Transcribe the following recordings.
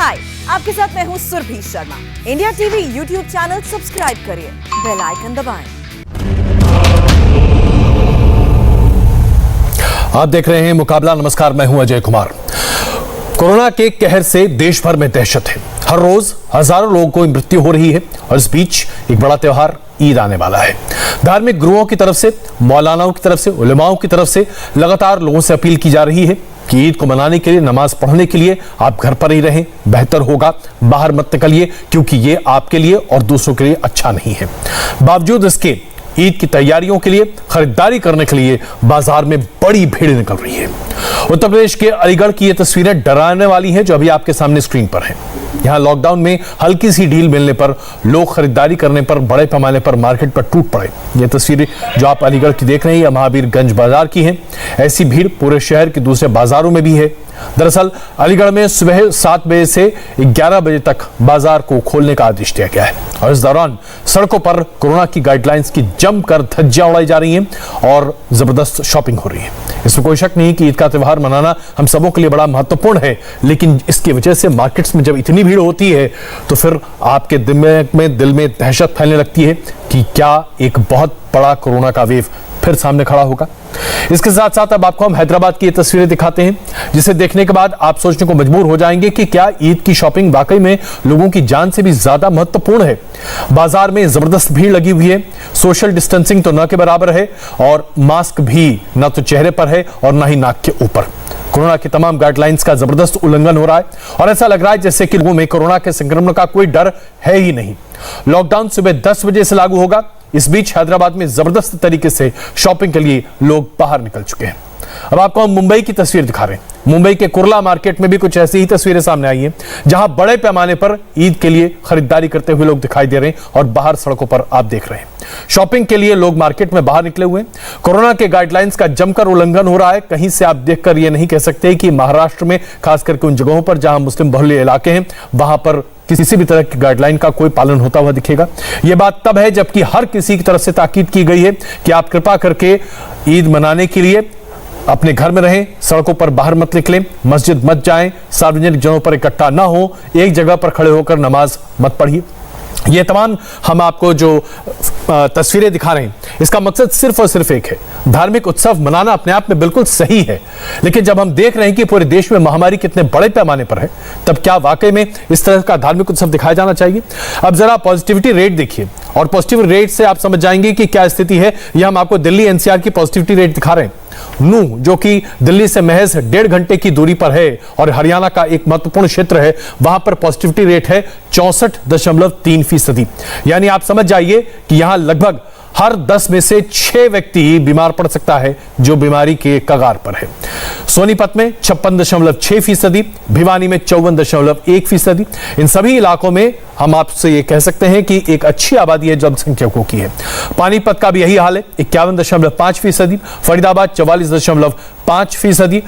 हाय, आपके साथ मैं हूँ Surabhi Sharma. India TV YouTube channel subscribe करिए, बेल आइकन दबाएं। आप देख रहे हैं मुकाबला। नमस्कार, मैं हूं अजय कुमार। कोरोना के कहर से देश भर में दहशत है। हर रोज हजारों लोगों को मृत्यु हो रही है और इस बीच एक बड़ा त्योहार ईद आने वाला है। धार्मिक गुरुओं की तरफ से, मौलानाओं की तरफ से, उलेमाओं की तरफ से लगातार लोगों से अपील की जा रही है कि ईद को मनाने के लिए, नमाज पढ़ने के लिए आप घर पर ही रहें, बेहतर होगा। बाहर मत निकलिए क्योंकि ये आपके लिए और दूसरों के लिए अच्छा नहीं है। बावजूद इसके ईद की तैयारियों के लिए, खरीदारी करने के लिए बाजार में बड़ी भीड़ निकल रही है। उत्तर प्रदेश के अलीगढ़ की ये तस्वीरें डराने वाली हैं जो अभी आपके सामने स्क्रीन पर हैं। यहां लॉकडाउन में हल्की सी ढील मिलने पर लोग खरीदारी करने पर बड़े पैमाने पर मार्केट पर टूट पड़े। ये तस्वीरें जो आप अलीगढ़ की देख रहे हैं, यह महावीरगंज बाजार की हैं। ऐसी भीड़ पूरे शहर के दूसरे बाजारों में भी है। दरअसल अलीगढ़ में सुबह 7 बजे से 11 बजे तक बाजार को खोलने का आदेश दिया गया है और इस दौरान सड़कों पर कोरोना की गाइडलाइंस की जमकर धज्जियां उड़ाई जा रही हैं और जबरदस्त शॉपिंग हो रही है। इसमें कोई शक नहीं कि ईद का त्योहार मनाना हम सबों के लिए बड़ा महत्वपूर्ण है, लेकिन इसकी वजह से मार्केट्स में जब इतनी भीड़ होती है तो फिर आपके दिल में दहशत फैलने लगती है कि क्या एक बहुत बड़ा कोरोना का वेव फिर सामने खड़ा होगा। इसके साथ साथ अब आपको हम हैदराबाद की ये तस्वीरें दिखाते हैं जिसे देखने के बाद आप सोचने को मजबूर हो जाएंगे कि क्या ईद की शॉपिंग वाकई में लोगों की जान से भी ज्यादा महत्वपूर्ण है। बाजार में जबरदस्त भीड़ लगी हुई है। सोशल डिस्टेंसिंग तो न के बराबर है और मास्क भी न तो चेहरे पर है और न ही नाक के ऊपर। कोरोना की तमाम गाइडलाइंस का जबरदस्त उल्लंघन हो रहा है और ऐसा लग रहा है जैसे कि लोगों में कोरोना के संक्रमण का कोई डर है ही नहीं। लॉकडाउन सुबह 10 बजे से लागू होगा। इस बीच हैदराबाद में जबरदस्त तरीके से शॉपिंग के लिए लोग बाहर निकल चुके हैं। अब आपको हम मुंबई की तस्वीर दिखा रहे हैं। मुंबई के कुर्ला मार्केट में भी कुछ ऐसी ही तस्वीरें सामने आई हैं जहां बड़े पैमाने पर ईद के लिए खरीदारी करते हुए लोग दिखाई दे रहे हैं और बाहर सड़कों पर आप देख रहे हैं शॉपिंग के लिए लोग मार्केट में बाहर निकले हुए हैं। कोरोना के गाइडलाइंस का जमकर उल्लंघन हो रहा है। कहीं से आप देखकर यह नहीं कह सकते कि महाराष्ट्र में, खास करके उन जगहों पर जहां मुस्लिम बहुल्य इलाके हैं, वहां पर किसी भी तरह की गाइडलाइन का कोई पालन होता हुआ दिखेगा। यह बात तब है जबकि हर किसी की तरफ से ताकीद की गई है कि आप कृपा करके ईद मनाने के लिए अपने घर में रहें, सड़कों पर बाहर मत निकलें, मस्जिद मत जाएं, सार्वजनिक जगहों पर इकट्ठा ना हो, एक जगह पर खड़े होकर नमाज मत पढ़िए। ये तमाम हम आपको जो तस्वीरें दिखा रहे हैं इसका मकसद सिर्फ और सिर्फ एक है। धार्मिक उत्सव मनाना अपने आप में बिल्कुल सही है, लेकिन जब हम देख रहे हैं कि पूरे देश में महामारी कितने बड़े पैमाने पर है, तब क्या वाकई में इस तरह का धार्मिक उत्सव दिखाया जाना चाहिए। अब जरा पॉजिटिविटी रेट देखिए और पॉजिटिव रेट से आप समझ जाएंगे कि क्या स्थिति है। यह हम आपको दिल्ली एनसीआर की पॉजिटिविटी रेट दिखा रहे हैं। नू, जो कि दिल्ली से महज 1.5 घंटे की दूरी पर है और हरियाणा का एक महत्वपूर्ण क्षेत्र है, वहां पर पॉजिटिविटी रेट है 64.3%। यानी आप समझ जाइए कि यहां लगभग हर 10 में से 6 व्यक्ति बीमार पड़ सकता है जो बीमारी के कगार पर है। सोनीपत में 56.6%, भिवानी में 54.1%। इन सभी इलाकों में हम आपसे ये कह सकते हैं कि एक अच्छी आबादी है जनसंख्यकों की है। पानीपत का भी यही हाल है, 51.5%। फरीदाबाद 44.5%।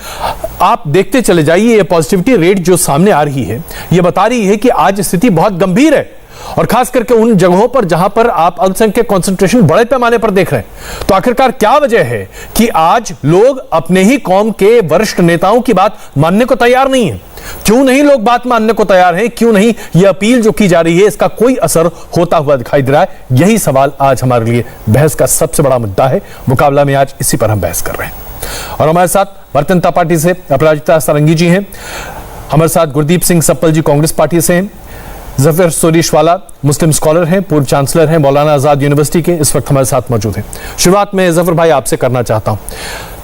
आप देखते चले जाइए, ये पॉजिटिविटी रेट जो सामने आ रही है ये बता रही है कि आज स्थिति बहुत गंभीर है और खास करके उन जगहों पर जहां पर आप अल्पसंख्यक कंसंट्रेशन बड़े पैमाने पर देख रहे हैं। तो आखिरकार क्या वजह है कि आज लोग अपने ही कौम के वरिष्ठ नेताओं की बात मानने को तैयार नहीं है? क्यों नहीं लोग बात मानने को तैयार हैं? क्यों नहीं यह अपील जो की जा रही है इसका कोई असर होता हुआ दिखाई दे रहा है? यही सवाल आज हमारे लिए बहस का सबसे बड़ा मुद्दा है। मुकाबला में आज इसी पर हम बहस कर रहे हैं और हमारे साथ भारतीय जनता पार्टी से अपराजिता सारंगी जी हैं, हमारे साथ गुरदीप सिंह सप्पल जी कांग्रेस पार्टी से हैं, जफर सोरीशवाला मुस्लिम स्कॉलर हैं, पूर्व चांसलर हैं मौलाना आजाद यूनिवर्सिटी के, इस वक्त हमारे साथ मौजूद हैं। शुरुआत में जफर भाई आपसे करना चाहता हूं,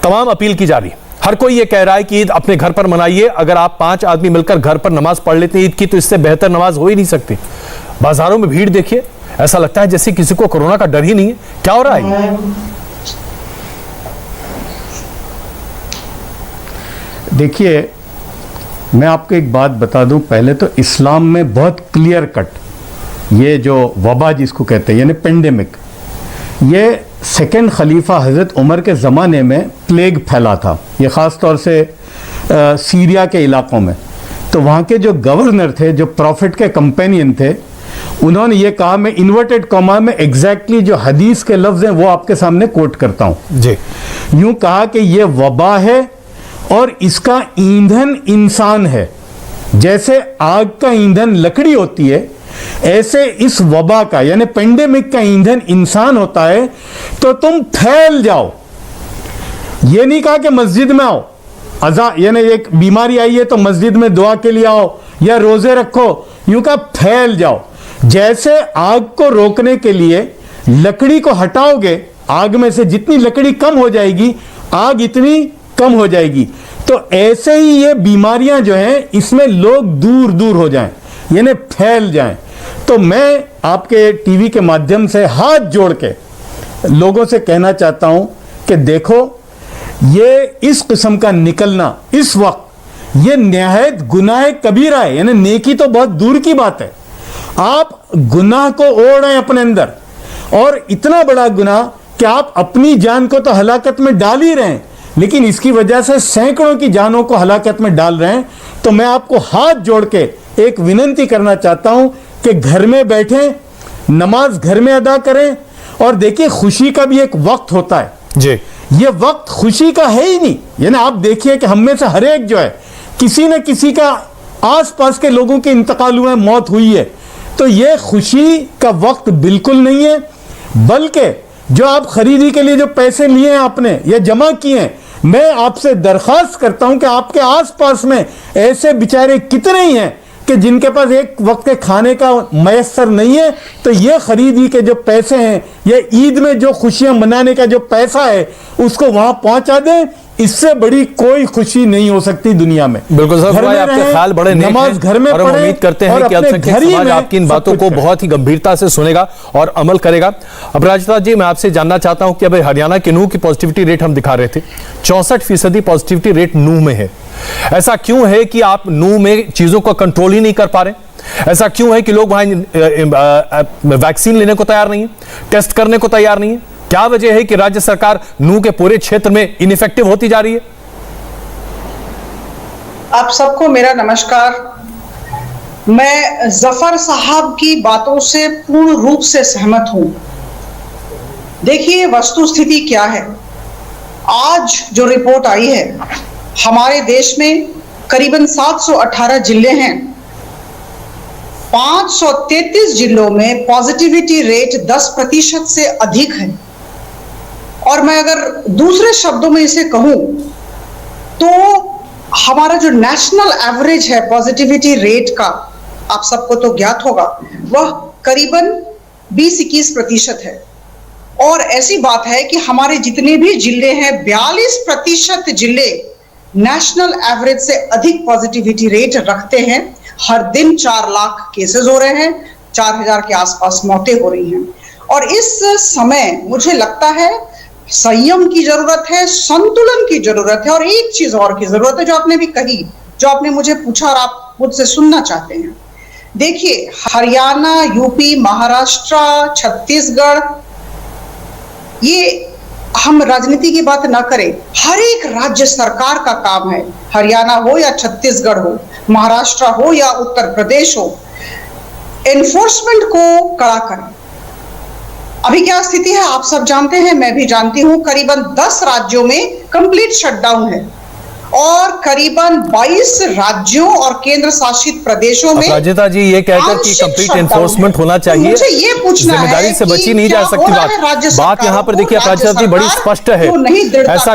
तमाम अपील की जा रही है, हर कोई ये कह रहा है कि ईद अपने घर पर मनाइए। अगर आप 5 आदमी मिलकर घर पर नमाज पढ़ लेते हैं ईद की तो इससे बेहतर नमाज हो ही नहीं सकती। बाजारों में भीड़ देखिए, ऐसा लगता है जैसे किसी को कोरोना का डर ही नहीं है। क्या हो रहा है? देखिए, मैं आपको एक बात बता दूं, पहले तो इस्लाम में बहुत क्लियर कट ये जो वबा जिसको कहते हैं यानी पेंडेमिक, ये सेकंड खलीफा हज़रत उमर के ज़माने में प्लेग फैला था। ये ख़ास तौर से सीरिया के इलाकों में। तो वहाँ के जो गवर्नर थे, जो प्रॉफिट के कंपेनियन थे, उन्होंने ये कहा, मैं इन्वर्टेड कॉमा में एग्जैक्टली जो हदीस के लफ्ज़ हैं वो आपके सामने कोट करता हूँ जी। यूँ कहा कि ये वबा है और इसका ईंधन इंसान है। जैसे आग का ईंधन लकड़ी होती है, ऐसे इस वबा का यानी पेंडेमिक का ईंधन इंसान होता है। तो तुम फैल जाओ, ये नहीं कहा कि मस्जिद में आओ, अजा यानी एक बीमारी आई है तो मस्जिद में दुआ के लिए आओ या रोजे रखो, यूं कहा फैल जाओ। जैसे आग को रोकने के लिए लकड़ी को हटाओगे, आग में से जितनी लकड़ी कम हो जाएगी, आग इतनी कम हो जाएगी। तो ऐसे ही ये बीमारियां जो हैं, इसमें लोग दूर दूर हो जाएं, यानी फैल जाएं। तो मैं आपके टीवी के माध्यम से हाथ जोड़ के लोगों से कहना चाहता हूं कि देखो, ये इस किस्म का निकलना इस वक्त ये निहायत गुनाह कबीरा है, यानी नेकी तो बहुत दूर की बात है। आप गुनाह को ओढ़ रहे हैं अपने अंदर, और इतना बड़ा गुनाह कि आप अपनी जान को तो हलाकत में डाल ही रहे हैं, लेकिन इसकी वजह से सैकड़ों की जानों को हलाकत में डाल रहे हैं। तो मैं आपको हाथ जोड़ के एक विनती करना चाहता हूं कि घर में बैठें, नमाज घर में अदा करें। और देखिए, खुशी का भी एक वक्त होता है जी, ये वक्त खुशी का है ही नहीं। यानी आप देखिए कि हम में से हर एक जो है, किसी न किसी का आसपास के लोगों के इंतकाल हुए, मौत हुई है। तो ये खुशी का वक्त बिल्कुल नहीं है, बल्कि जो आप खरीदी के लिए जो पैसे लिए हैं आपने या जमा किए हैं, मैं आपसे दरख्वास्त करता हूं कि आपके आसपास में ऐसे बेचारे कितने ही हैं कि जिनके पास एक वक्त के खाने का मयसर नहीं है। तो ये खरीदी के जो पैसे हैं, ये ईद में जो खुशियां मनाने का जो पैसा है, उसको वहां पहुंचा दें। इससे बड़ी कोई खुशी नहीं हो सकती दुनिया में। बिल्कुल सर, आपके ख्याल बड़े नेक नमाज घर में और हम उम्मीद करते हैं कि अल्पसंख्यक समाज आपकी इन बातों को बहुत ही गंभीरता से सुनेगा और अमल करेगा। अब राजता जी, मैं आपसे जानना चाहता हूं कि अब हरियाणा के नूह की पॉजिटिविटी रेट हम दिखा रहे थे, 64% पॉजिटिविटी रेट नूह में है। ऐसा क्यों है कि आप नूह में चीजों को कंट्रोल ही नहीं कर पा रहे? ऐसा क्यों है कि लोग वहां वैक्सीन लेने को तैयार नहीं है, टेस्ट करने को तैयार नहीं है? क्या वजह है कि राज्य सरकार नूह के पूरे क्षेत्र में इनइफेक्टिव होती जा रही है? आप सबको मेरा नमस्कार। मैं जफर साहब की बातों से पूर्ण रूप से सहमत हूं। देखिए, वस्तु स्थिति क्या है। आज जो रिपोर्ट आई है, हमारे देश में करीबन 718 जिले हैं। 533 जिलों में पॉजिटिविटी रेट 10% से अधिक है। और मैं अगर दूसरे शब्दों में इसे कहूं तो हमारा जो नेशनल एवरेज है पॉजिटिविटी रेट का, आप सबको तो ज्ञात होगा, वह करीबन 20-21% है। और ऐसी बात है कि हमारे जितने भी जिले हैं, 42% जिले नेशनल एवरेज से अधिक पॉजिटिविटी रेट रखते हैं। हर दिन 4 लाख केसेस हो रहे हैं, 4000 के आसपास मौतें हो रही हैं। और इस समय मुझे लगता है संयम की जरूरत है, संतुलन की जरूरत है, और एक चीज और की जरूरत है जो आपने भी कही, जो आपने मुझे पूछा और आप मुझसे सुनना चाहते हैं। देखिए, हरियाणा, यूपी, महाराष्ट्र, छत्तीसगढ़, ये हम राजनीति की बात ना करें, हर एक राज्य सरकार का काम है, हरियाणा हो या छत्तीसगढ़ हो, महाराष्ट्र हो या उत्तर प्रदेश हो, एनफोर्समेंट को कड़ा करें। अभी क्या स्थिति है आप सब जानते हैं, मैं भी जानती हूं। करीबन 10 राज्यों में कंप्लीट शटडाउन है और करीबन 22 राज्यों और केंद्र शासित प्रदेशों में राजिता जी ये कहकर कि कंप्लीट एनफोर्समेंट होना चाहिए, मुझे ये पूछना जिम्मेदारी से बची नहीं जा सकती बात यहाँ पर। देखिए राजिता जी बड़ी स्पष्ट है, ऐसा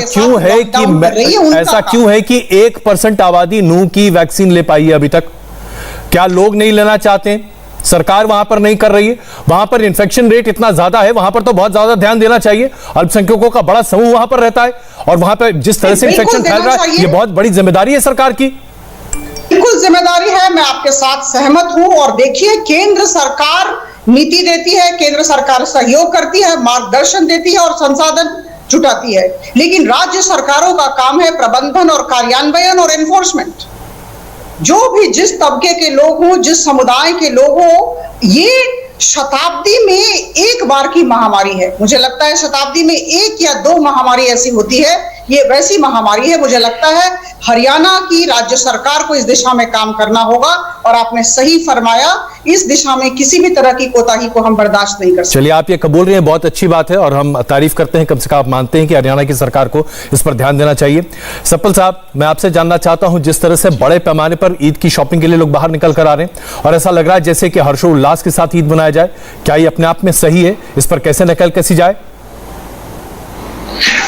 क्यों है कि 1% आबादी नूह की वैक्सीन ले पाई है अभी तक? क्या लोग नहीं लेना चाहते? सरकार वहां पर नहीं कर रही है? वहां पर इन्फेक्शन रेट इतना ज्यादा है, वहां पर तो बहुत ज्यादा ध्यान देना चाहिए। अल्पसंख्यकों का बड़ा समूह वहां पर रहता है और वहां पर जिस तरह से इन्फेक्शन फैल रहा है, ये बहुत बड़ी जिम्मेदारी है सरकार की। बिल्कुल जिम्मेदारी है, मैं आपके साथ सहमत हूं। और देखिए, केंद्र सरकार नीति देती है, केंद्र सरकार सहयोग करती है, मार्गदर्शन देती है और संसाधन जुटाती है, लेकिन राज्य सरकारों का काम है प्रबंधन और कार्यान्वयन और एनफोर्समेंट। जो भी जिस तबके के लोग हों, जिस समुदाय के लोग हों, ये शताब्दी में एक बार की महामारी है। मुझे लगता है शताब्दी में 1 या 2 महामारी ऐसी होती है, ये वैसी महामारी है। मुझे लगता है हरियाणा की राज्य सरकार को इस दिशा में काम करना होगा। और आपने सही फरमाया, इस दिशा में किसी भी तरह की कोताही को हम बर्दाश्त नहीं कर सकते। चलिए, आप ये कबूल रहे हैं, बहुत अच्छी बात है और हम तारीफ करते हैं, कम से कम आप मानते हैं कि हरियाणा की सरकार को इस पर ध्यान देना चाहिए। सप्पल साहब, मैं आपसे जानना चाहता हूं, जिस तरह से बड़े पैमाने पर ईद की शॉपिंग के लिए लोग बाहर निकल कर आ रहे हैं और ऐसा लग रहा है जैसे कि हर्षोल्लास के साथ ईद मनाया जाए, क्या ये अपने आप में सही है? इस पर कैसे नकल कसी जाए?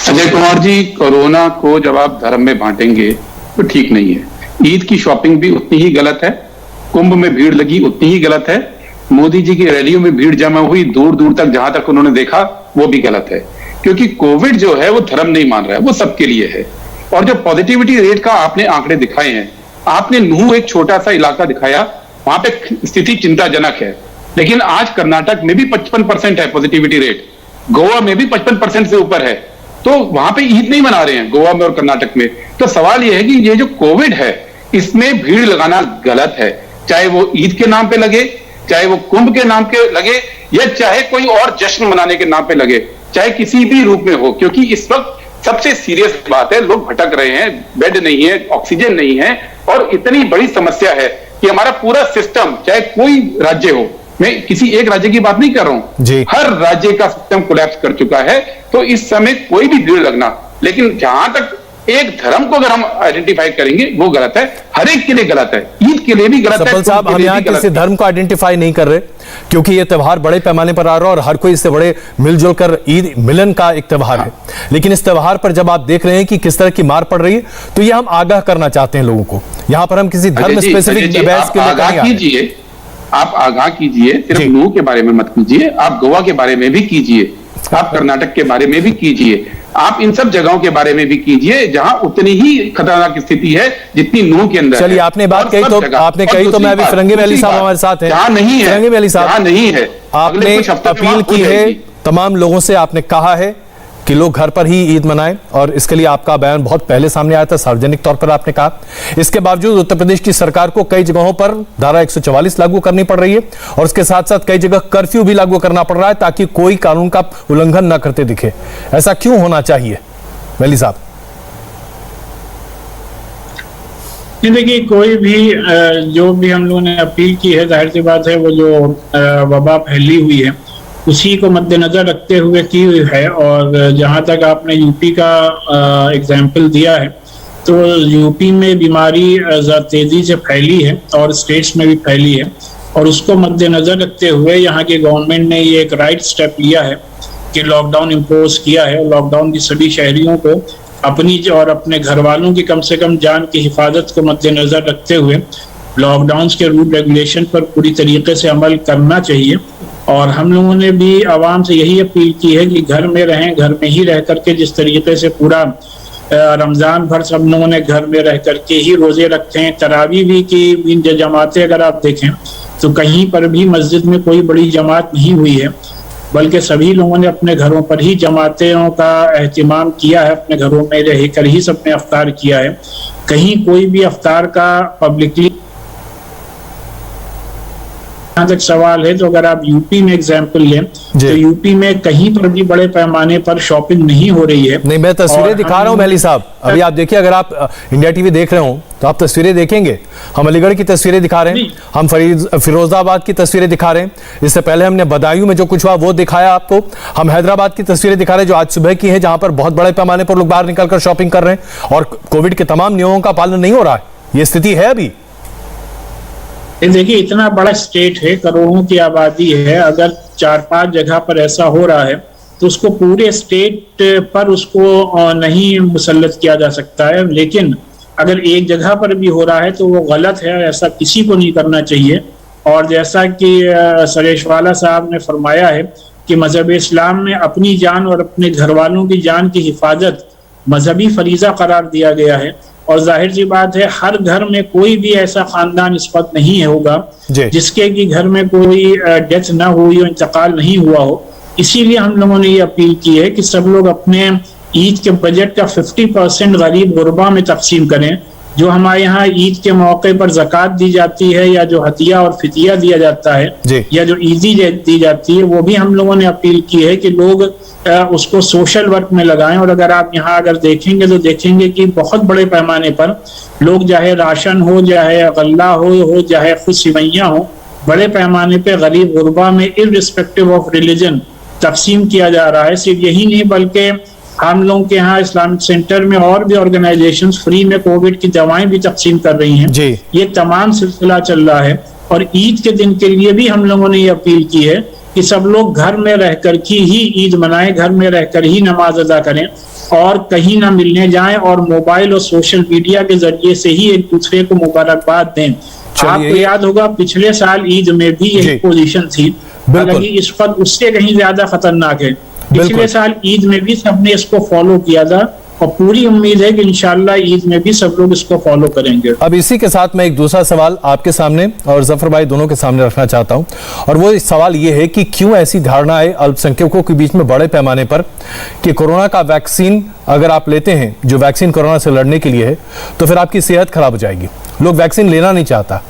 अजय कुमार जी, कोरोना को जब आप धर्म में बांटेंगे तो ठीक नहीं है। ईद की शॉपिंग भी उतनी ही गलत है, कुंभ में भीड़ लगी उतनी ही गलत है, मोदी जी की रैलियों में भीड़ जमा हुई दूर दूर तक जहां तक उन्होंने देखा वो भी गलत है। क्योंकि कोविड जो है वो धर्म नहीं मान रहा है, वो सबके लिए है। और जो पॉजिटिविटी रेट का आपने आंकड़े दिखाए हैं, आपने नूह एक छोटा सा इलाका दिखाया, वहां पे स्थिति चिंताजनक है, लेकिन आज कर्नाटक में भी 55% है पॉजिटिविटी रेट, गोवा में भी 55% से ऊपर है। तो वहां पे ईद नहीं मना रहे हैं गोवा में और कर्नाटक में। तो सवाल यह है कि ये जो कोविड है इसमें भीड़ लगाना गलत है, चाहे वो ईद के नाम पे लगे, चाहे वो कुंभ के नाम पे लगे, या चाहे कोई और जश्न मनाने के नाम पे लगे, चाहे किसी भी रूप में हो। क्योंकि इस वक्त सबसे सीरियस बात है, लोग भटक रहे हैं, बेड नहीं है, ऑक्सीजन नहीं है, और इतनी बड़ी समस्या है कि हमारा पूरा सिस्टम, चाहे कोई राज्य हो, मैं किसी एक राज्य की बात नहीं कर रहा हूं, हर राज्य का सिस्टम कोलैप्स कर चुका है। तो इस समय कोई भी भीड़ लगना, लेकिन जहां तक एक धर्म को अगर हम आइडेंटिफाई करेंगे वो गलत है, हर एक के लिए गलत है, ईद के लिए भी गलत है। सप्पल साहब, हम यहाँ किसी धर्म को आइडेंटिफाई नहीं कर रहे, क्योंकि ये त्योहार बड़े पैमाने पर आ रहा है और हर कोई इससे बड़े मिलजुल कर ईद मिलन का एक त्योहार है। लेकिन इस त्योहार पर जब आप देख रहे हैं कि किस तरह की मार पड़ रही है, तो ये हम आगाह करना चाहते हैं लोगों को। यहाँ पर हम किसी धर्म स्पेसिफिक बहस के लिए कीजिए, आप आगाह कीजिए, सिर्फ नूह के बारे में मत कीजिए, आप गोवा के बारे में भी कीजिए, आप कर्नाटक के बारे में भी कीजिए, आप इन सब जगहों के बारे में भी कीजिए जहां उतनी ही खतरनाक स्थिति है जितनी नूह के अंदर। चलिए, आपने बात कही तो मैं अभी फिरंगी में अली साहब हमारे साथ हैं, जहां नहीं है, फिरंगी में अली साहब नहीं है, आपने अपील की है तमाम लोगों से, आपने कहा है कि लोग घर पर ही ईद मनाएं और इसके लिए आपका बयान बहुत पहले सामने आया था, सार्वजनिक तौर पर आपने कहा। इसके बावजूद उत्तर प्रदेश की सरकार को कई जगहों पर धारा 144 लागू करनी पड़ रही है और उसके साथ साथ कई जगह कर्फ्यू भी लागू करना पड़ रहा है ताकि कोई कानून का उल्लंघन न करते दिखे। ऐसा क्यों होना चाहिए वली साहब? देखिए, कोई भी जो भी हम लोगों ने अपील की है, जाहिर सी बात है वो जो वबा फैली हुई है उसी को मद्देनजर रखते हुए की हुई है। और जहाँ तक आपने यूपी का एग्जाम्पल दिया है, तो यूपी में बीमारी तेजी से फैली है और स्टेट्स में भी फैली है, और उसको मद्देनजर रखते हुए यहाँ की गवर्नमेंट ने ये एक राइट स्टेप लिया है कि लॉकडाउन इम्पोज किया है। लॉकडाउन की सभी शहरियों को अपनी और अपने घर वालों की कम से कम जान की हिफाजत को मद्देनजर रखते हुए लॉकडाउन के रूल रेगुलेशन पर पूरी तरीके से अमल करना चाहिए। और हम लोगों ने भी आवाम से यही अपील की है कि घर में रहें, घर में ही रह करके जिस तरीके से पूरा रमज़ान भर सब लोगों ने घर में रह करके ही रोज़े रखे हैं, तरावी भी की जमातें अगर आप देखें तो कहीं पर भी मस्जिद में कोई बड़ी जमात नहीं हुई है, बल्कि सभी लोगों ने अपने घरों पर ही जमातों का एहतिमाम किया है, अपने घरों में रह कर ही सबने अफ्तार किया है। कहीं कोई भी अफ्तार का पब्लिकली जहाँ तक सवाल है, तो अगर आप यूपी में एग्जाम्पल लें तो यूपी में कहीं पर भी बड़े पैमाने पर शॉपिंग नहीं हो रही है। नहीं, मैं तस्वीरें दिखा रहा हूं मैली साहब, अभी आप देखिए, अगर आप इंडिया टीवी देख रहे हो तो आप तस्वीरें देखेंगे। हम अलीगढ़ की तस्वीरें दिखा रहे हैं, हम फिरोजाबाद की तस्वीरें दिखा रहे हैं, इससे पहले हमने बदायूं में जो कुछ हुआ वो दिखाया आपको। हम हैदराबाद की तस्वीरें दिखा रहे हैं जो आज सुबह की है, जहां पर बहुत बड़े पैमाने पर लोग बाहर निकलकर शॉपिंग कर रहे हैं और कोविड के तमाम नियमों का पालन नहीं हो रहा है। ये स्थिति है अभी। देखिए, इतना बड़ा स्टेट है, करोड़ों की आबादी है, अगर 4-5 जगह पर ऐसा हो रहा है तो उसको पूरे स्टेट पर उसको नहीं मुसल्लत किया जा सकता है। लेकिन अगर एक जगह पर भी हो रहा है तो वो गलत है, ऐसा किसी को नहीं करना चाहिए। और जैसा कि सरेशवाला साहब ने फरमाया है कि मजहब इस्लाम में अपनी जान और अपने घर वालों की जान की हिफाजत मजहबी फरीजा करार दिया गया है। और जाहिर सी बात है, हर घर में कोई भी ऐसा खानदान इस वक्त नहीं होगा जिसके कि घर में कोई डेथ ना हुई हो, इंतकाल नहीं हुआ हो। इसीलिए हम लोगों ने ये अपील की है कि सब लोग अपने ईद के बजट का 50% गरीब गुरबा में तकसीम करें, जो हमारे यहाँ ईद के मौके पर ज़कात दी जाती है या जो हदिया और फिदिया दिया जाता है या जो ईदी दी जाती है, वो भी हम लोगों ने अपील की है कि लोग उसको सोशल वर्क में लगाएं। और अगर आप यहाँ अगर देखेंगे तो देखेंगे कि बहुत बड़े पैमाने पर लोग, चाहे राशन हो, चाहे गल्ला हो, चाहे खुद सिवैयाँ हो, बड़े पैमाने पे गरीब गुरबा में इररिस्पेक्टिव ऑफ रिलीजन तकसीम किया जा रहा है। सिर्फ यही नहीं बल्कि हम लोगों के यहाँ इस्लामिक सेंटर में और भी ऑर्गेनाइजेशंस फ्री में कोविड की दवाएं भी तकसीम कर रही हैं। ये तमाम सिलसिला चल रहा है। और ईद के दिन के लिए भी हम लोगों ने ये अपील की है कि सब लोग घर में रहकर ही ईद मनाएं, घर में रहकर ही नमाज अदा करें और कहीं ना मिलने जाएं और मोबाइल और सोशल मीडिया के जरिए से ही एक दूसरे को मुबारकबाद दें। आपको याद होगा पिछले साल ईद में भी यही पोजीशन थी, हालांकि इस वक्त उससे कहीं ज्यादा खतरनाक है। पिछले साल ईद में भी सबने इसको फॉलो किया था और पूरी उम्मीद है कि इंशाल्लाह ईद में भी सब लोग इसको फॉलो करेंगे। अब इसी के साथ मैं एक दूसरा सवाल आपके सामने और जफर भाई दोनों के सामने रखना चाहता हूं, और वो सवाल ये है कि क्यों ऐसी धारणा है अल्पसंख्यकों के बीच में बड़े पैमाने पर कि कोरोना का वैक्सीन अगर आप लेते हैं, जो वैक्सीन कोरोना से लड़ने के लिए है, तो फिर आपकी सेहत खराब हो जाएगी। लोग वैक्सीन लेना नहीं चाहता।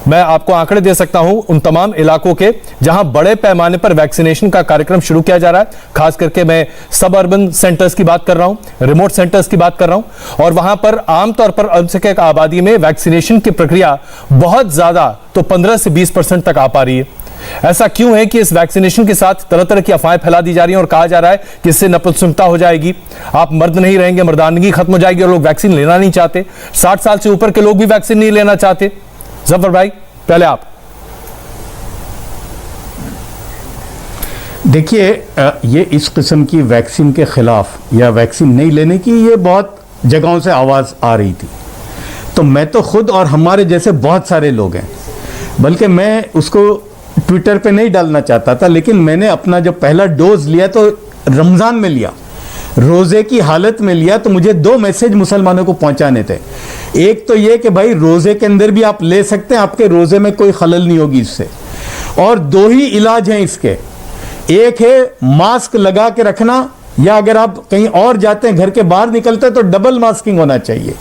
मैं आपको आंकड़े दे सकता हूं उन तमाम इलाकों के जहां बड़े पैमाने पर वैक्सीनेशन का कार्यक्रम शुरू किया जा रहा है। खास करके मैं सब अर्बन सेंटर्स की बात कर रहा हूं, रिमोट सेंटर्स की बात कर रहा हूं, और वहां पर आमतौर पर अल्पसंख्यक आबादी में वैक्सीनेशन की प्रक्रिया बहुत ज्यादा तो 15 से 20% तक आ पा रही है। ऐसा क्यों है कि इस वैक्सीनेशन के साथ तरह तरह की अफवाहें फैला दी जा रही हैं और कहा जा रहा है कि इससे नपुंसकता हो जाएगी, आप मर्द नहीं रहेंगे, मर्दानगी खत्म हो जाएगी, और लोग वैक्सीन लेना नहीं चाहते। 60 साल से ऊपर के लोग भी वैक्सीन नहीं लेना चाहते। जफर भाई पहले आप देखिए, ये इस किस्म की वैक्सीन के खिलाफ या वैक्सीन नहीं लेने की ये बहुत जगहों से आवाज आ रही थी। तो मैं तो खुद और हमारे जैसे बहुत सारे लोग हैं, बल्कि मैं उसको ट्विटर पे नहीं डालना चाहता था, लेकिन मैंने अपना जो पहला डोज लिया तो रमज़ान में लिया, रोज़े की हालत में लिया। तो मुझे 2 मैसेज मुसलमानों को पहुंचाने थे। एक तो ये कि भाई रोज़े के अंदर भी आप ले सकते हैं, आपके रोज़े में कोई खलल नहीं होगी इससे। और 2 ही इलाज हैं इसके, एक है मास्क लगा के रखना, या अगर आप कहीं और जाते हैं, घर के बाहर निकलते हैं, तो डबल मास्किंग होना चाहिए,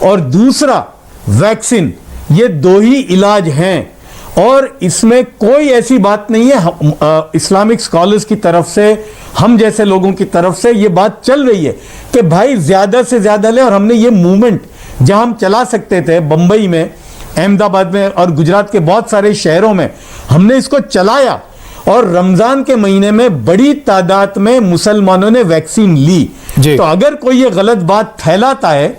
और दूसरा वैक्सीन। ये 2 ही इलाज हैं और इसमें कोई ऐसी बात नहीं है। इस्लामिक स्कॉलर्स की तरफ से, हम जैसे लोगों की तरफ से ये बात चल रही है कि भाई ज़्यादा से ज़्यादा लें। और हमने ये मूवमेंट जहां हम चला सकते थे, बंबई में, अहमदाबाद में और गुजरात के बहुत सारे शहरों में हमने इसको चलाया, और रमज़ान के महीने में बड़ी तादाद में मुसलमानों ने वैक्सीन ली। तो अगर कोई ये गलत बात फैलाता है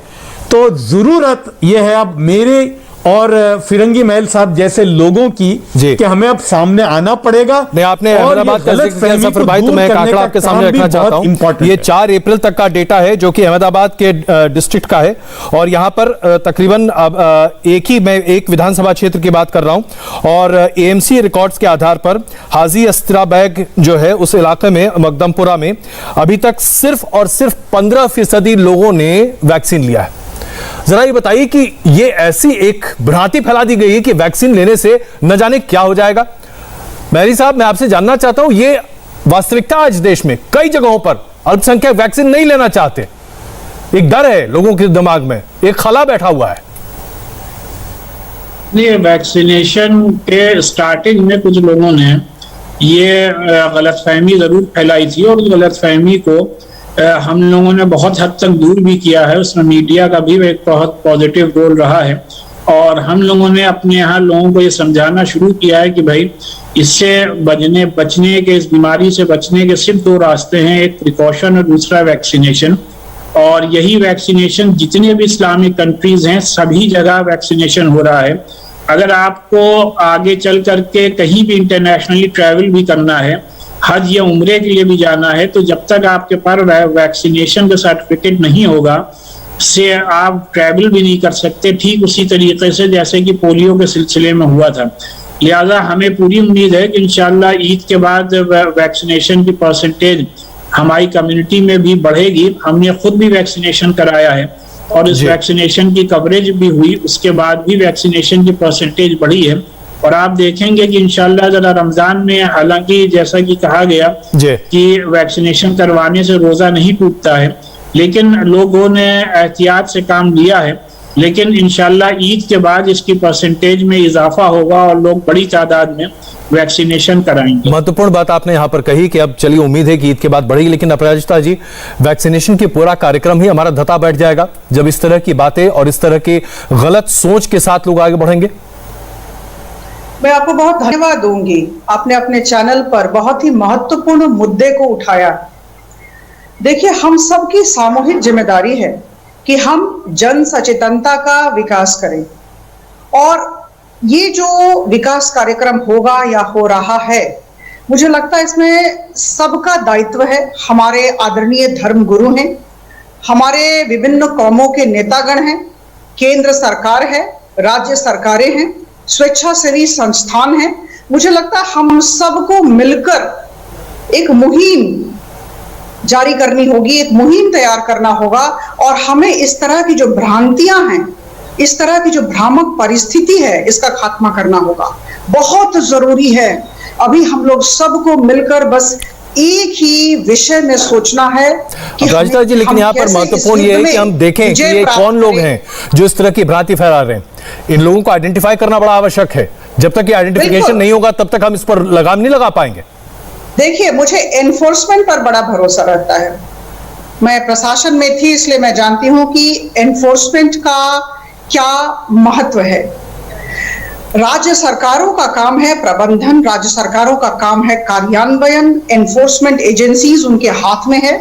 तो ज़रूरत यह है अब मेरे और फिरंगी महल साहब जैसे लोगों की कि हमें अब सामने आना पड़ेगा। नहीं, आपने अहमदाबाद का जिक्र किया सफर भाई, तो मैं एक आंकड़ा आपके सामने रखना चाहता हूं। ये 4 अप्रैल तक का डेटा है जो कि अहमदाबाद के डिस्ट्रिक्ट का है, और यहां पर तकरीबन मैं एक विधानसभा क्षेत्र की बात कर रहा हूं, और एएमसी रिकॉर्ड्स के आधार पर हाजी अस्त्राबैग जो है उस इलाके में मकदमपुरा में अभी तक सिर्फ और सिर्फ 15% लोगों ने वैक्सीन लिया है। जरा ये बताइए कि ये ऐसी एक भ्रांति फैला दी गई है कि वैक्सीन लेने से न जाने क्या हो जाएगा। मेहरी साहब, मैं आपसे जानना चाहता हूं, ये वास्तविकता आज देश में कई जगहों पर अल्पसंख्यक वैक्सीन नहीं लेना चाहते। एक डर है लोगों के दिमाग में, एक खला बैठा हुआ है। ये वैक्सीनेशन के स्टार्टिंग में कुछ लोगों ने ये गलतफहमी जरूर फैलाई थी, और उस गलतफहमी को हम लोगों ने बहुत हद तक दूर भी किया है। उसमें मीडिया का भी एक बहुत पॉजिटिव रोल रहा है, और हम लोगों ने अपने यहाँ लोगों को ये समझाना शुरू किया है कि भाई इससे बचने के, इस बीमारी से बचने के सिर्फ 2 रास्ते हैं, एक प्रिकॉशन और दूसरा वैक्सीनेशन। और यही वैक्सीनेशन जितने भी इस्लामिक कंट्रीज हैं सभी जगह वैक्सीनेशन हो रहा है। अगर आपको आगे चल करके कहीं भी इंटरनेशनली ट्रैवल भी करना है, हज या उम्रे के लिए भी जाना है, तो जब तक आपके पास वैक्सीनेशन का सर्टिफिकेट नहीं होगा से आप ट्रैवल भी नहीं कर सकते, ठीक उसी तरीके से जैसे कि पोलियो के सिलसिले में हुआ था। लिहाजा हमें पूरी उम्मीद है कि इंशाल्लाह ईद के बाद वैक्सीनेशन की परसेंटेज हमारी कम्युनिटी में भी बढ़ेगी। हमने खुद भी वैक्सीनेशन कराया है और इस वैक्सीनेशन की कवरेज भी हुई, उसके बाद भी वैक्सीनेशन की परसेंटेज बढ़ी है। और आप देखेंगे कि इंशाल्लाह जरा रमजान में, हालांकि जैसा कि कहा गया कि वैक्सीनेशन करवाने से रोजा नहीं टूटता है, लेकिन लोगों ने एहतियात से काम लिया है। लेकिन इंशाल्लाह ईद के बाद इसकी परसेंटेज में इजाफा होगा और लोग बड़ी तादाद में वैक्सीनेशन कराएंगे। महत्वपूर्ण बात आपने यहां पर कही कि अब चलिए उम्मीद है कि ईद के बाद बढ़ेगी, लेकिन अपराजिता जी, वैक्सीनेशन की पूरा कार्यक्रम ही हमारा धता बैठ जाएगा जब इस तरह की बातें और इस तरह की गलत सोच के साथ लोग आगे बढ़ेंगे। मैं आपको बहुत धन्यवाद दूंगी, आपने अपने चैनल पर बहुत ही महत्वपूर्ण मुद्दे को उठाया। देखिए, हम सबकी सामूहिक जिम्मेदारी है कि हम जन सचेतनता का विकास करें, और ये जो विकास कार्यक्रम होगा या हो रहा है, मुझे लगता है इसमें सबका दायित्व है। हमारे आदरणीय धर्म गुरु हैं, हमारे विभिन्न कौमों के नेतागण हैं, केंद्र सरकार है, राज्य सरकारें हैं, स्वेच्छासेवी संस्थान हैं। मुझे लगता है हम सबको मिलकर एक मुहिम जारी करनी होगी, एक मुहिम तैयार करना होगा, और हमें इस तरह की जो भ्रांतियां हैं, इस तरह की जो भ्रामक परिस्थिति है, इसका खात्मा करना होगा। बहुत जरूरी है अभी हम लोग सबको मिलकर बस एक ही विषय में सोचना है कि राजता जी, लेकिन यहाँ पर महत्वपूर्ण ये है कि हम देखें कि ये कौन लोग हैं जो इस तरह की भ्रांति फैला रहे हैं। इन लोगों को आइडेंटिफाई करना बड़ा आवश्यक है। जब तक ये आइडेंटिफिकेशन नहीं होगा तब तक हम इस पर लगाम नहीं लगा पाएंगे। देखिए, मुझे एनफोर्समेंट पर बड़ा भरोसा रहता है। मैं प्रशासन में थी, इसलिए मैं जानती हूं कि एनफोर्समेंट का क्या महत्व है। राज्य सरकारों का काम है प्रबंधन, राज्य सरकारों का काम है कार्यान्वयन, एनफोर्समेंट एजेंसीज उनके हाथ में है।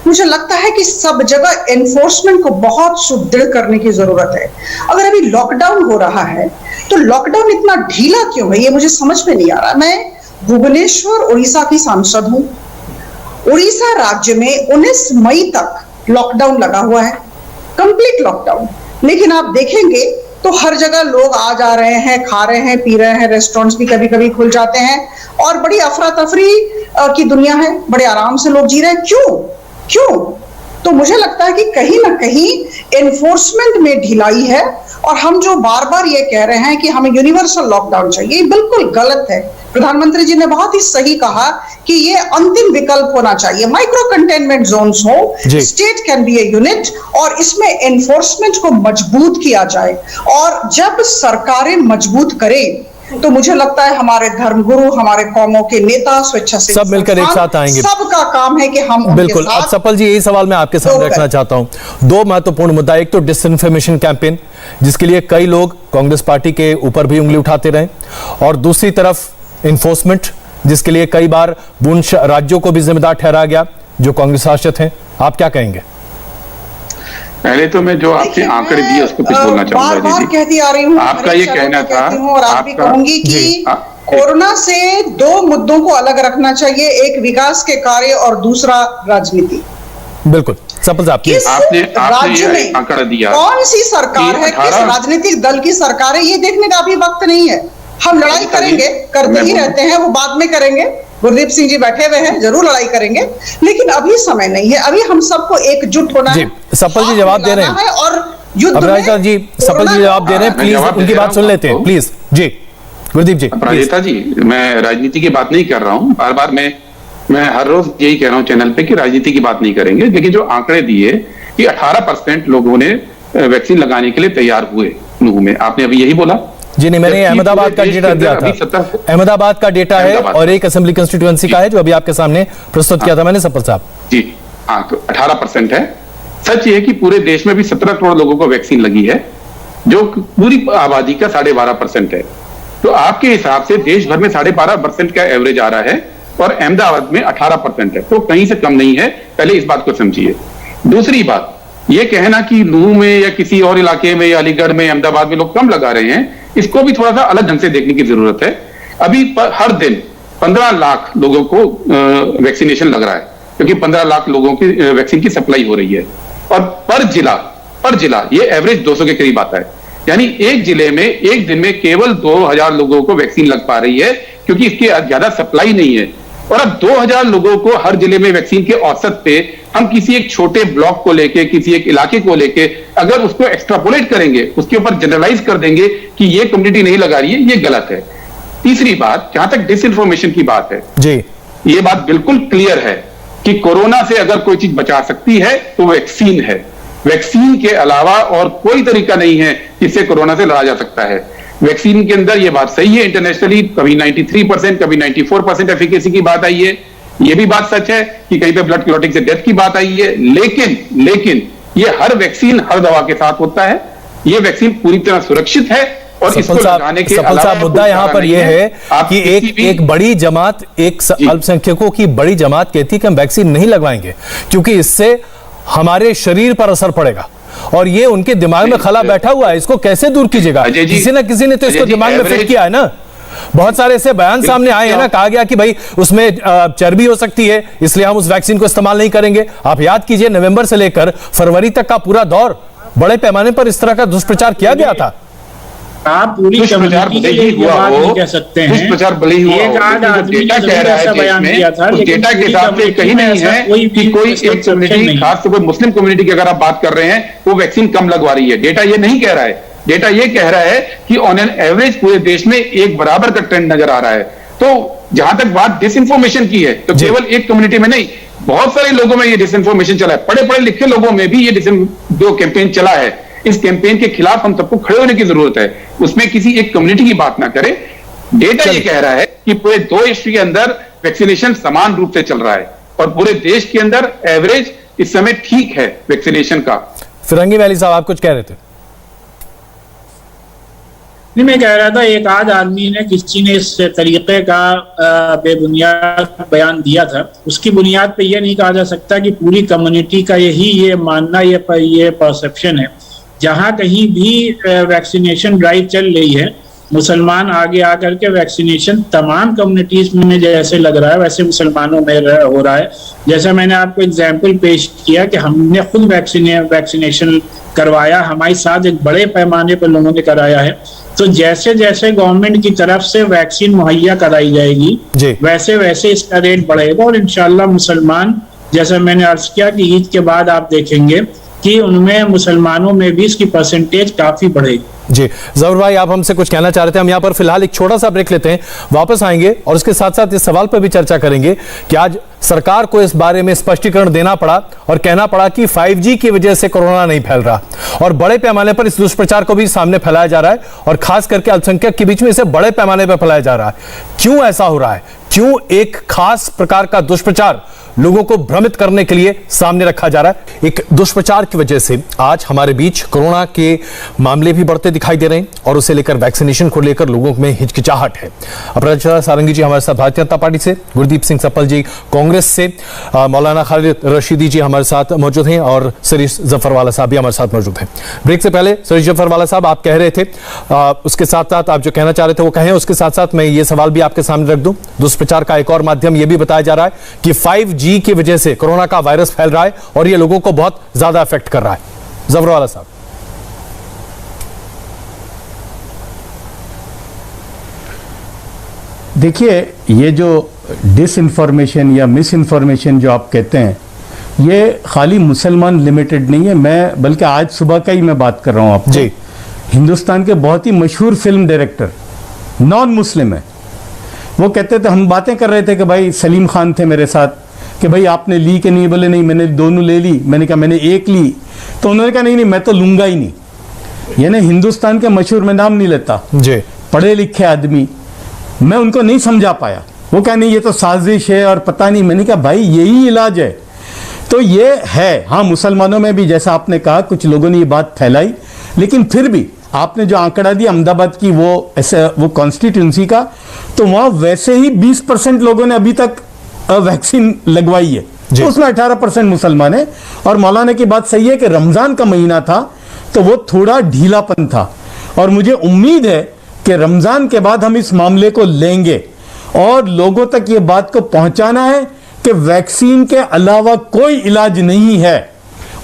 मुझे लगता है कि सब जगह एनफोर्समेंट को बहुत सुदृढ़ करने की जरूरत है। अगर अभी लॉकडाउन हो रहा है तो लॉकडाउन इतना ढीला क्यों है, ये मुझे समझ में नहीं आ रहा। मैं भुवनेश्वर उड़ीसा की सांसद हूं। उड़ीसा राज्य में 19 मई तक लॉकडाउन लगा हुआ है, कंप्लीट लॉकडाउन। लेकिन आप देखेंगे तो हर जगह लोग आ जा रहे हैं, खा रहे हैं, पी रहे हैं, रेस्टोरेंट्स भी कभी कभी खुल जाते हैं, और बड़ी अफरा तफरी की दुनिया है, बड़े आराम से लोग जी रहे हैं। क्यों? तो मुझे लगता है कि कहीं ना कहीं एनफोर्समेंट में ढिलाई है, और हम जो बार बार ये कह रहे हैं कि हमें यूनिवर्सल लॉकडाउन चाहिए, बिल्कुल गलत है। प्रधानमंत्री जी ने बहुत ही सही कहा कि ये अंतिम विकल्प होना चाहिए। माइक्रो कंटेनमेंट जोन्स हो, state can be a unit, और इसमें एनफोर्समेंट को मजबूत किया जाए। और जब सरकारें मजबूत करें तो मुझे लगता है हमारे धर्मगुरु, हमारे कौमों के नेता, स्वेच्छासेवी सब मिलकर एक साथ आएंगे। सबका काम है कि हम बिल्कुल। अब सफल जी, यही सवाल मैं आपके सामने रखना चाहता हूं। दो महत्वपूर्ण मुद्दा, एक तो डिसइंफॉर्मेशन कैंपेन, जिसके लिए कई लोग कांग्रेस पार्टी के ऊपर भी उंगली उठाते रहे, और दूसरी तरफ इन्फोर्समेंट, जिसके लिए कई बार उन राज्यों को भी जिम्मेदार ठहराया गया जो कांग्रेस शासित हैं। आप क्या कहेंगे? पहले तो मैं जो आपने आंकड़े दिए उसको कुछ बोलना चाहूंगा। बार कहती आ रही हूँ, आपका ये कहना था, और आज भी कहूंगी कि कोरोना से दो मुद्दों को अलग रखना चाहिए, एक विकास के कार्य और दूसरा राजनीति। बिल्कुल सफल साहब, आपने राज्य में आंकड़ा दिया, कौन सी सरकार है, किस राजनीतिक दल की सरकार है, ये देखने का अभी वक्त नहीं है। हम लड़ाई करेंगे, करते ही रहते हैं, वो बाद में करेंगे। गुरदीप सिंह जी बैठे हुए हैं, जरूर लड़ाई करेंगे, लेकिन अभी समय नहीं है। अभी हम सबको एकजुट होना है। सफल जी जवाब दे रहे हैं, और युद्ध में जी सफल जी जवाब दे रहे हैं, प्लीज उनकी बात सुन लेते हैं, प्लीज। जी गुरदीप जी। अपराजिता जी, मैं राजनीति की बात नहीं कर रहा हूँ। बार बार मैं हर रोज यही कह रहा हूँ चैनल पे कि राजनीति की बात नहीं करेंगे, लेकिन जो आंकड़े दिए कि 18% लोगों ने वैक्सीन लगाने के लिए तैयार हुए नूह में, आपने अभी यही बोला। जी नहीं, मैंने अहमदाबाद का डेटा दिया था। अहमदाबाद का डेटा है और एक असेंबली कंस्टिट्यूएंसी का है जो अभी आपके सामने प्रस्तुत किया था मैंने सफल साहब। जी हाँ, तो 18% है। सच ये है कि पूरे देश में भी 17 करोड़ लोगों को वैक्सीन लगी है, जो पूरी आबादी का 12.5% है। तो आपके हिसाब से देश भर में 12.5% का एवरेज आ रहा है, और अहमदाबाद में 18% है, तो कहीं से कम नहीं है। पहले इस बात को समझिए। दूसरी बात, ये कहना कि नूह में या किसी और इलाके में या अलीगढ़ में, अहमदाबाद में लोग कम लगा रहे हैं, इसको भी थोड़ा सा अलग ढंग से देखने की जरूरत है। अभी हर दिन 15 लाख लोगों को वैक्सीनेशन लग रहा है, क्योंकि 15 लाख लोगों की वैक्सीन की सप्लाई हो रही है, और पर जिला ये एवरेज 200 के करीब आता है। यानी एक जिले में एक दिन में केवल 2000 लोगों को वैक्सीन लग पा रही है, क्योंकि इसकी ज्यादा सप्लाई नहीं है। और अब 2000 लोगों को हर जिले में वैक्सीन के औसत पे हम किसी एक छोटे ब्लॉक को लेके, किसी एक इलाके को लेके अगर उसको एक्सट्रापोलेट करेंगे, उसके ऊपर जनरलाइज कर देंगे कि ये कम्युनिटी नहीं लगा रही है, ये गलत है। तीसरी बात, जहां तक डिसइंफॉर्मेशन की बात है जी, ये बात बिल्कुल क्लियर है कि कोरोना से अगर कोई चीज बचा सकती है तो वैक्सीन है। वैक्सीन के अलावा और कोई तरीका नहीं है जिससे कोरोना से लड़ा जा सकता है। वैक्सीन के अंदर ये बात सही है, इंटरनेशनली कभी 93%, कभी 94% एफिकेसी की बात आई है। ये भी बात सच है कि कहीं पे ब्लड क्लॉटिंग से डेथ की बात आई है, लेकिन ये हर वैक्सीन हर दवा के साथ होता है। ये वैक्सीन पूरी तरह सुरक्षित है और इसको लगाने के सफल साहब, मुद्दा यहाँ पर यह है कि एक बड़ी जमात, एक अल्पसंख्यकों की बड़ी जमात कहती है कि हम वैक्सीन नहीं लगवाएंगे क्योंकि इससे हमारे शरीर पर असर पड़ेगा, और ये उनके दिमाग में खला बैठा हुआ है। इसको कैसे दूर कीजिएगा? किसी न किसी ने तो इसको दिमाग में फिट किया है ना। बहुत सारे ऐसे बयान सामने आए हैं ना, कहा गया कि भाई उसमें चर्बी हो सकती है, इसलिए हम उस वैक्सीन को इस्तेमाल नहीं करेंगे। आप याद कीजिए, नवंबर से लेकर फरवरी तक का पूरा दौर बड़े पैमाने पर इस तरह का दुष्प्रचार किया गया था। आप पूरी कम्युनिटी के लिए ये बात नहीं कह सकते हैं। दुष्प्रचार भले ही हुआ, एक आध आदमी डेटा कह रहा है बयान किया था, उस डेटा के हिसाब से कहीं नहीं है कि कोई एक कम्युनिटी, खासतौर पर मुस्लिम कम्युनिटी की अगर आप बात कर रहे हैं, वो वैक्सीन कम लगवा रही है। डेटा ये नहीं कह रहा है। डेटा ये कह रहा है कि ऑन एन एवरेज पूरे देश में एक बराबर का ट्रेंड नजर आ रहा है। तो जहां तक बात डिसइंफॉर्मेशन की है, तो केवल एक कम्युनिटी में नहीं, बहुत सारे लोगों में ये डिसइंफॉर्मेशन चला है। पढ़े लिखे लोगों में भी ये जो कैंपेन चला है, इस कैंपेन के खिलाफ हम सबको खड़े होने की जरूरत है। उसमें किसी एक कम्युनिटी की बात ना करें। डेटा ये कह रहा है कि पूरे 2 हिस्ट्री के अंदर वैक्सीनेशन समान रूप से चल रहा है और पूरे देश के अंदर एवरेज इस समय ठीक है वैक्सीनेशन का। फिरंगी वैली साहब, आप कुछ कह रहे थे? नहीं, मैं कह रहा था एक आध आदमी ने, किसी ने इस तरीके का बेबुनियाद बयान दिया था, उसकी बुनियाद पे यह नहीं कहा जा सकता कि पूरी कम्युनिटी का ये मानना, ये परसेप्शन है। जहां कहीं भी वैक्सीनेशन ड्राइव चल रही है, मुसलमान आगे आकर के वैक्सीनेशन तमाम कम्युनिटीज में जैसे लग रहा है वैसे मुसलमानों में हो रहा है। जैसा मैंने आपको एग्जाम्पल पेश किया कि हमने खुद वैक्सीनेशन करवाया, हमारे साथ एक बड़े पैमाने पर लोगों ने कराया है। तो जैसे जैसे गवर्नमेंट की तरफ से वैक्सीन मुहैया कराई जाएगी, वैसे वैसे इसका रेट बढ़ेगा और इंशाल्लाह मुसलमान, जैसा मैंने अर्ज किया कि ईद के बाद आप देखेंगे कि उनमें मुसलमानों में भी इसकी परसेंटेज काफी बढ़ेगी। जी जरूर भाई, आप हमसे कुछ कहना चाह रहे थे। हम यहाँ पर फिलहाल एक छोटा सा ब्रेक लेते हैं, वापस आएंगे और उसके साथ साथ इस सवाल पर भी चर्चा करेंगे कि आज सरकार को इस बारे में स्पष्टीकरण देना पड़ा और कहना पड़ा कि 5G की वजह से कोरोना नहीं फैल रहा, और बड़े पैमाने पर इस दुष्प्रचार को भी सामने फैलाया जा रहा है और खास करके अल्पसंख्यक के बीच में इसे बड़े पैमाने पर फैलाया जा रहा है। क्यों ऐसा हो रहा है? क्यों एक खास प्रकार का दुष्प्रचार लोगों को भ्रमित करने के लिए सामने रखा जा रहा है? एक दुष्प्रचार की वजह से आज हमारे बीच कोरोना के मामले भी बढ़ते दिखाई दे रहे हैं और उसे लेकर वैक्सीनेशन को लेकर लोगों में हिचकिचाहट है। अपराजिता सारंगी जी हमारे साथ भारतीय जनता पार्टी से, गुरदीप सिंह सप्पल जी कांग्रेस से, मौलाना खालिद रशीदी जी हमारे साथ मौजूद हैं और सरीश जफरवाला साहब भी हमारे साथ मौजूद हैं। ब्रेक से पहले सरीश जफरवाला साहब, आप कह रहे थे, उसके साथ साथ आप जो कहना चाह रहे थे वो कहें, उसके साथ साथ मैं ये सवाल भी आपके सामने रख दूं। दुष्प्रचार का एक और माध्यम यह भी बताया जा रहा है कि 5G की वजह से कोरोना का वायरस फैल रहा है और ये लोगों को बहुत ज्यादा अफेक्ट कर रहा है। जफरवाला साहब, देखिए, ये जो डिसइंफॉर्मेशन या मिस इन्फॉर्मेशन जो आप कहते हैं, ये खाली मुसलमान लिमिटेड नहीं है। मैं बल्कि आज सुबह का ही मैं बात कर रहा हूं आपको जी। हिंदुस्तान के बहुत ही मशहूर फिल्म डायरेक्टर नॉन मुस्लिम है, वो कहते थे, हम बातें कर रहे थे कि भाई सलीम खान थे मेरे साथ कि भाई आपने ली कि नहीं, बोले नहीं मैंने दोनों ले ली। मैंने कहा मैंने एक ली, तो उन्होंने कहा नहीं मैं तो लूंगा ही नहीं। यानी हिंदुस्तान के मशहूर, में नाम नहीं लेता जी, पढ़े लिखे आदमी, मैं उनको नहीं समझा पाया। वो कहा नहीं ये तो साजिश है और पता नहीं। मैंने कहा भाई यही इलाज है। तो ये है, हाँ मुसलमानों में भी जैसा आपने कहा कुछ लोगों ने ये बात फैलाई, लेकिन फिर भी आपने जो आंकड़ा दिया अहमदाबाद की वो कॉन्स्टिट्यूंसी का, तो वहां वैसे ही 20% लोगों ने अभी तक वैक्सीन लगवाई है, तो उसमें 18% मुसलमान है। और मौलाना की बात सही है कि रमजान का महीना था तो वो थोड़ा ढीलापन था, और मुझे उम्मीद है कि रमजान के बाद हम इस मामले को लेंगे और लोगों तक ये बात को पहुंचाना है कि वैक्सीन के अलावा कोई इलाज नहीं है,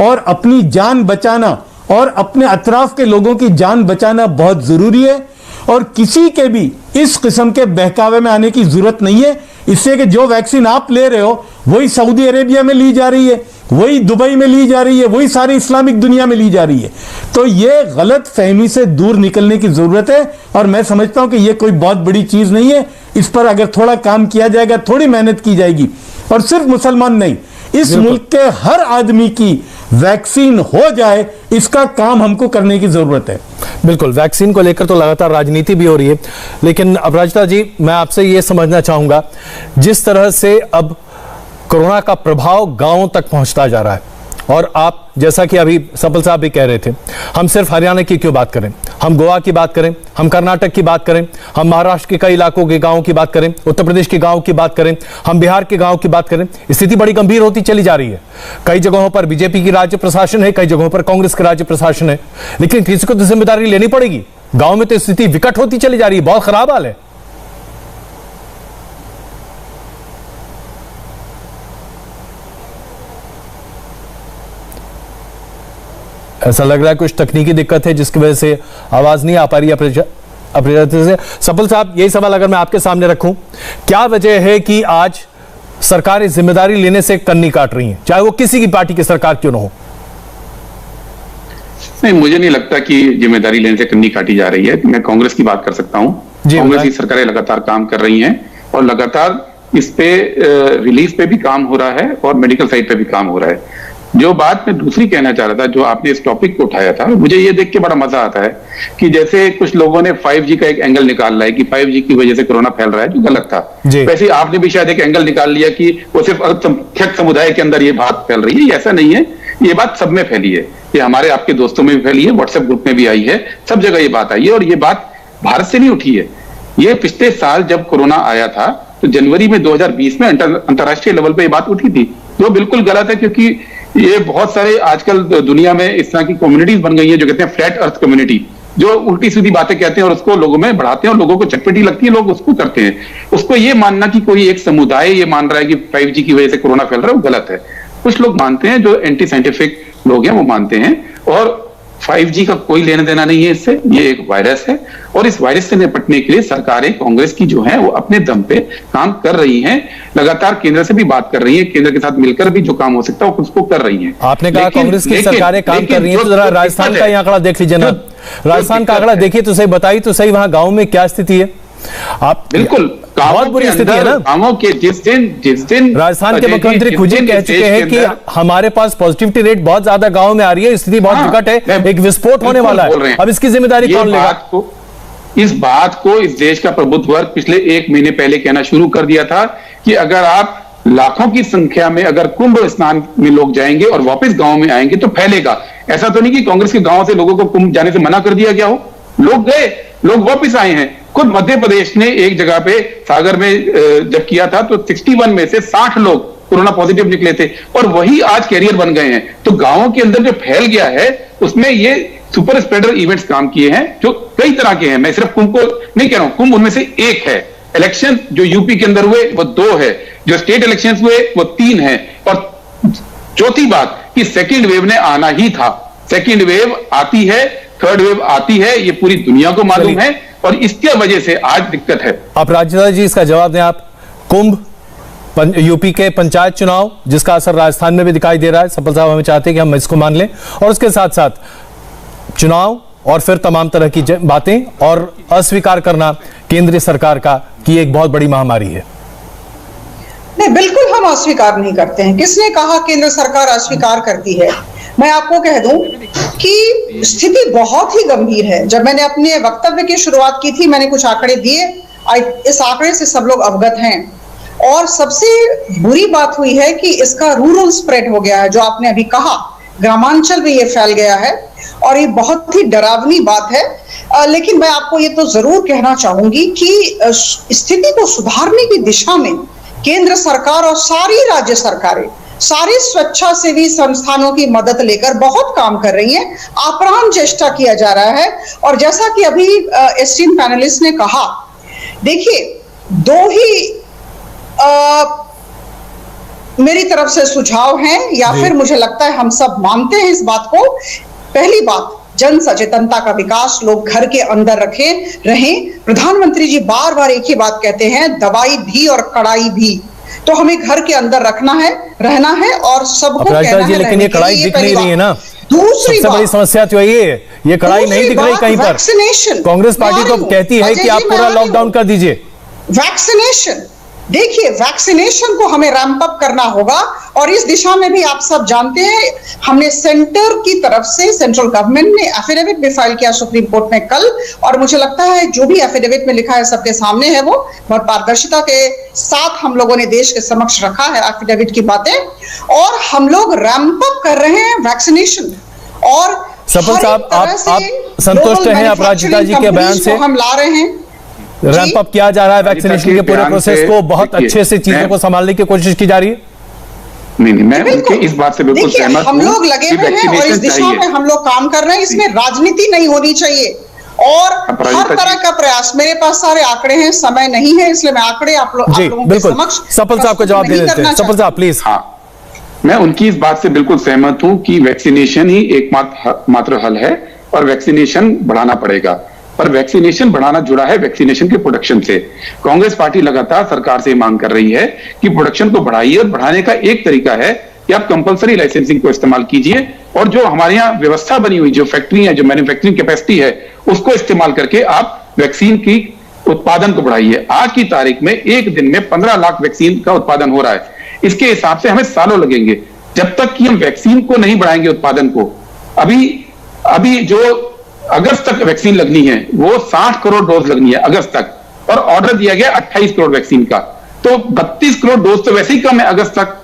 और अपनी जान बचाना और अपने अतराफ के लोगों की जान बचाना बहुत जरूरी है। और किसी के भी इस किस्म के बहकावे में आने की जरूरत नहीं है, इससे कि जो वैक्सीन आप ले रहे हो वही सऊदी अरेबिया में ली जा रही है, वही दुबई में ली जा रही है, वही सारी इस्लामिक दुनिया में ली जा रही है। तो ये गलत फहमी से दूर निकलने की जरूरत है, और मैं समझता हूं कि ये कोई बहुत बड़ी चीज नहीं है। इस पर अगर थोड़ा काम किया जाएगा, थोड़ी मेहनत की जाएगी, और सिर्फ मुसलमान नहीं, इस मुल्क के हर आदमी की वैक्सीन हो जाए, इसका काम हमको करने की जरूरत है। बिल्कुल, वैक्सीन को लेकर तो लगातार राजनीति भी हो रही है, लेकिन अपराजिता जी, मैं आपसे ये समझना चाहूंगा, जिस तरह से अब कोरोना का प्रभाव गांवों तक पहुंचता जा रहा है, और आप जैसा कि अभी सफल साहब भी कह रहे थे, हम सिर्फ हरियाणा की क्यों बात करें, हम गोवा की बात करें, हम कर्नाटक की बात करें, हम महाराष्ट्र के कई इलाकों के गांवों की बात करें, उत्तर प्रदेश के गांवों की बात करें, हम बिहार के गांवों की बात करें, स्थिति बड़ी गंभीर होती चली जा रही है। कई जगहों पर बीजेपी की राज्य प्रशासन है, कई जगहों पर कांग्रेस का राज्य प्रशासन है, लेकिन किसी को तो जिम्मेदारी लेनी पड़ेगी। गांव में तो स्थिति विकट होती चली जा रही है, बहुत खराब हाल है। ऐसा लग रहा है कुछ तकनीकी दिक्कत है जिसकी वजह से आवाज नहीं आ पा रही है अपरिचित से। सफल साहब, यही सवाल अगर मैं आपके सामने रखूं, क्या वजह है कि आज सरकारें जिम्मेदारी लेने से कन्नी काट रही हैं, चाहे वो किसी की पार्टी की सरकार क्यों ना हो? नहीं, मुझे नहीं लगता कि जिम्मेदारी लेने से कन्नी काटी जा रही है। मैं कांग्रेस की बात कर सकता हूं। कांग्रेस की सरकारें लगातार काम कर रही हैं और लगातार इस पे रिलीफ पे भी काम हो रहा है और मेडिकल साइड पे भी काम हो रहा है। जो बात मैं दूसरी कहना चाह रहा था, जो आपने इस टॉपिक को उठाया था, मुझे ये देख के बड़ा मजा आता है कि जैसे कुछ लोगों ने 5G का एक एंगल निकाल रहा है कि 5G की वजह से कोरोना फैल रहा है, जो गलत था। वैसे आपने भी शायद एक एंगल निकाल लिया कि वो सिर्फ अल्पसंख्यक समुदाय के अंदर ये बात फैल रही है। ऐसा नहीं है, ये बात सब में फैली है, ये हमारे आपके दोस्तों में भी फैली है, व्हाट्सएप ग्रुप में भी आई है, सब जगह ये बात आई है। और ये बात भारत से नहीं उठी है, ये पिछले साल जब कोरोना आया था तो जनवरी में 2020 में अंतर्राष्ट्रीय लेवल पे ये बात उठी थी, जो बिल्कुल गलत है। क्योंकि ये बहुत सारे आजकल दुनिया में इस तरह की कम्युनिटीज बन गई है जो कहते हैं फ्लैट अर्थ कम्युनिटी, जो उल्टी सीधी बातें कहते हैं और उसको लोगों में बढ़ाते हैं और लोगों को चटपटी लगती है, लोग उसको करते हैं। उसको ये मानना कि कोई एक समुदाय ये मान रहा है कि 5G की वजह से कोरोना फैल रहा है, वो गलत है। कुछ लोग मानते हैं, जो एंटी साइंटिफिक लोग हैं वो मानते हैं, और 5G का कोई लेना देना नहीं है इससे। ये एक वायरस है और इस वायरस से निपटने के लिए सरकारें कांग्रेस की जो है वो अपने दम पे काम कर रही हैं, लगातार केंद्र से भी बात कर रही है, केंद्र के साथ मिलकर भी जो काम हो सकता है उसको कर रही हैं। आपने कहा कांग्रेस की सरकारें काम कर रही हैं, तो जरा राजस्थान का आंकड़ा देख लीजिए ना, राजस्थान का आंकड़ा देखिए तो सही, बताइए तो सही वहां गाँव में क्या स्थिति है। आप बिल्कुल बहुत बुरी स्थिति है ना गांवों के। जिस दिन राजस्थान के मुख्यमंत्री खुद ही कह चुके हैं कि हमारे पास पॉजिटिविटी रेट बहुत ज्यादा गांव में आ रही है, स्थिति बहुत विकट है, एक विस्फोट होने वाला है। अब इसकी जिम्मेदारी कौन लेगा? इस बात को इस देश का प्रबुद्ध वर्ग पिछले 1 महीने पहले कहना शुरू कर दिया था कि अगर आप लाखों की संख्या में अगर कुंभ स्नान में लोग जाएंगे और वापस गांव में आएंगे तो फैलेगा। ऐसा तो नहीं कि कांग्रेस के गांव से लोगों को कुंभ जाने से मना कर दिया गया हो, लोग गए, लोग वापस आए हैं। खुद मध्य प्रदेश ने एक जगह पे सागर में जब किया था तो 61 में से 60 लोग कोरोना पॉजिटिव निकले थे और वही आज कैरियर बन गए हैं। तो गांवों के अंदर जो फैल गया है उसमें ये सुपर स्प्रेडर इवेंट्स काम किए हैं, जो कई तरह के हैं। मैं सिर्फ कुंभ को नहीं कह रहा हूं, कुंभ उनमें से एक है। इलेक्शन जो यूपी के अंदर हुए वो 2 है, जो स्टेट इलेक्शन हुए वो 3 है। और चौथी बात कि सेकेंड वेव ने आना ही था, सेकेंड वेव आती है, थर्ड वेव आती है, ये पूरी दुनिया को मालूम है और इसकी वजह से आज दिक्कत है। अपराजिता जी इसका जवाब दें आप। कुंभ, यूपी के पंचायत चुनाव जिसका असर राजस्थान में भी दिखाई दे रहा है, सफल साहब हमें चाहते हैं कि हम इसको मान लें, और उसके साथ साथ चुनाव और फिर तमाम तरह की बातें और अस्वीकार करना केंद्रीय सरकार का कि एक बहुत बड़ी महामारी है। नहीं, बिल्कुल हम अस्वीकार नहीं करते हैं। किसने कहा केंद्र सरकार अस्वीकार करती है? मैं आपको कह दूं कि स्थिति बहुत ही गंभीर है। जब मैंने अपने वक्तव्य की शुरुआत की थी, मैंने कुछ आंकड़े दिए, इस आंकड़े से सब लोग अवगत हैं। और सबसे बुरी बात हुई है कि इसका रूरल स्प्रेड हो गया है, जो आपने अभी कहा, ग्रामांचल में ये फैल गया है और ये बहुत ही डरावनी बात है। लेकिन मैं आपको ये तो जरूर कहना चाहूंगी कि स्थिति को सुधारने की दिशा में केंद्र सरकार और सारी राज्य सरकारें, सारी स्वच्छासेवी संस्थानों की मदद लेकर बहुत काम कर रही हैं, आप्राण चेष्टा किया जा रहा है। और जैसा कि अभी एस्टीम पैनलिस्ट ने कहा, देखिए 2 ही मेरी तरफ से सुझाव हैं, या फिर मुझे लगता है हम सब मानते हैं इस बात को। पहली बात, जन सचेतनता का विकास, लोग घर के अंदर रहें। प्रधानमंत्री जी बार बार एक ही बात कहते हैं, दवाई भी और कड़ाई भी। तो हमें घर के अंदर रहना है और सबको कहना है। लेकिन ये कड़ाई दिख नहीं रही है ना। दूसरी सबसे बड़ी समस्या तो ये कड़ाई नहीं दिख रही कहीं पर। वैक्सीनेशन, कांग्रेस पार्टी तो कहती है कि आप पूरा लॉकडाउन कर दीजिए। देखिए, वैक्सीनेशन को हमें रैंप अप करना होगा और इस दिशा में भी आप सब जानते हैं, हमने सेंटर की तरफ से, सेंट्रल गवर्नमेंट ने एफिडेविट भी फाइल किया सुप्रीम कोर्ट में कल, और मुझे लगता है जो भी एफिडेविट में लिखा है सबके सामने है, वो बहुत पारदर्शिता के साथ हम लोगों ने देश के समक्ष रखा है एफिडेविट की बातें, और हम लोग रैंप अप कर रहे हैं वैक्सीनेशन। और सफल साहब, आप संतुष्ट हैं अपराजिता जी के बयान से? हम ला रहे हैं, रैंप अप किया जा रहा है वैक्सीनेशन के पूरे प्रोसेस को, बहुत अच्छे से चीजों को संभालने की कोशिश की जा रही है। नहीं, मैं उनके इस बात से बिल्कुल सहमत हूं। हम लोग लगे हुए हैं और इस दिशा में हम लोग काम कर रहे हैं, इसमें राजनीति नहीं होनी चाहिए और हर तरह का प्रयास। मेरे पास सारे आंकड़े हैं, समय नहीं है, इसलिए मैं आंकड़े आप लोगों के समक्ष सफल साहब को जवाब दे देते हैं। सफल साहब प्लीज। हाँ, मैं उनकी इस बात से बिल्कुल सहमत हूं कि वैक्सीनेशन ही एकमात्र हल है और वैक्सीनेशन बढ़ाना पड़ेगा। पर वैक्सीनेशन बढ़ाना जुड़ा है वैक्सीनेशन के प्रोडक्शन से। कांग्रेस पार्टी लगातार सरकार से मांग कर रही है कि प्रोडक्शन को बढ़ाइए, और बढ़ाने का एक तरीका है कि आप कंपलसरी लाइसेंसिंग को इस्तेमाल कीजिए, और जो हमारे यहाँ व्यवस्था बनी हुई, जो फैक्ट्री है, जो मैन्युफैक्चरिंग कैपेसिटी है, उसको इस्तेमाल करके आप वैक्सीन की उत्पादन को बढ़ाइए। आज की तारीख में एक दिन में 15 लाख वैक्सीन का उत्पादन हो रहा है। इसके हिसाब से हमें सालों लगेंगे जब तक कि हम वैक्सीन को नहीं बढ़ाएंगे उत्पादन को। अभी जो अगस्त तक वैक्सीन लगनी है वो 60 करोड़ डोज लगनी है अगस्त तक, और ऑर्डर दिया गया 28 करोड़ वैक्सीन का, तो 32 करोड़ डोज तो वैसे ही कम है अगस्त तक।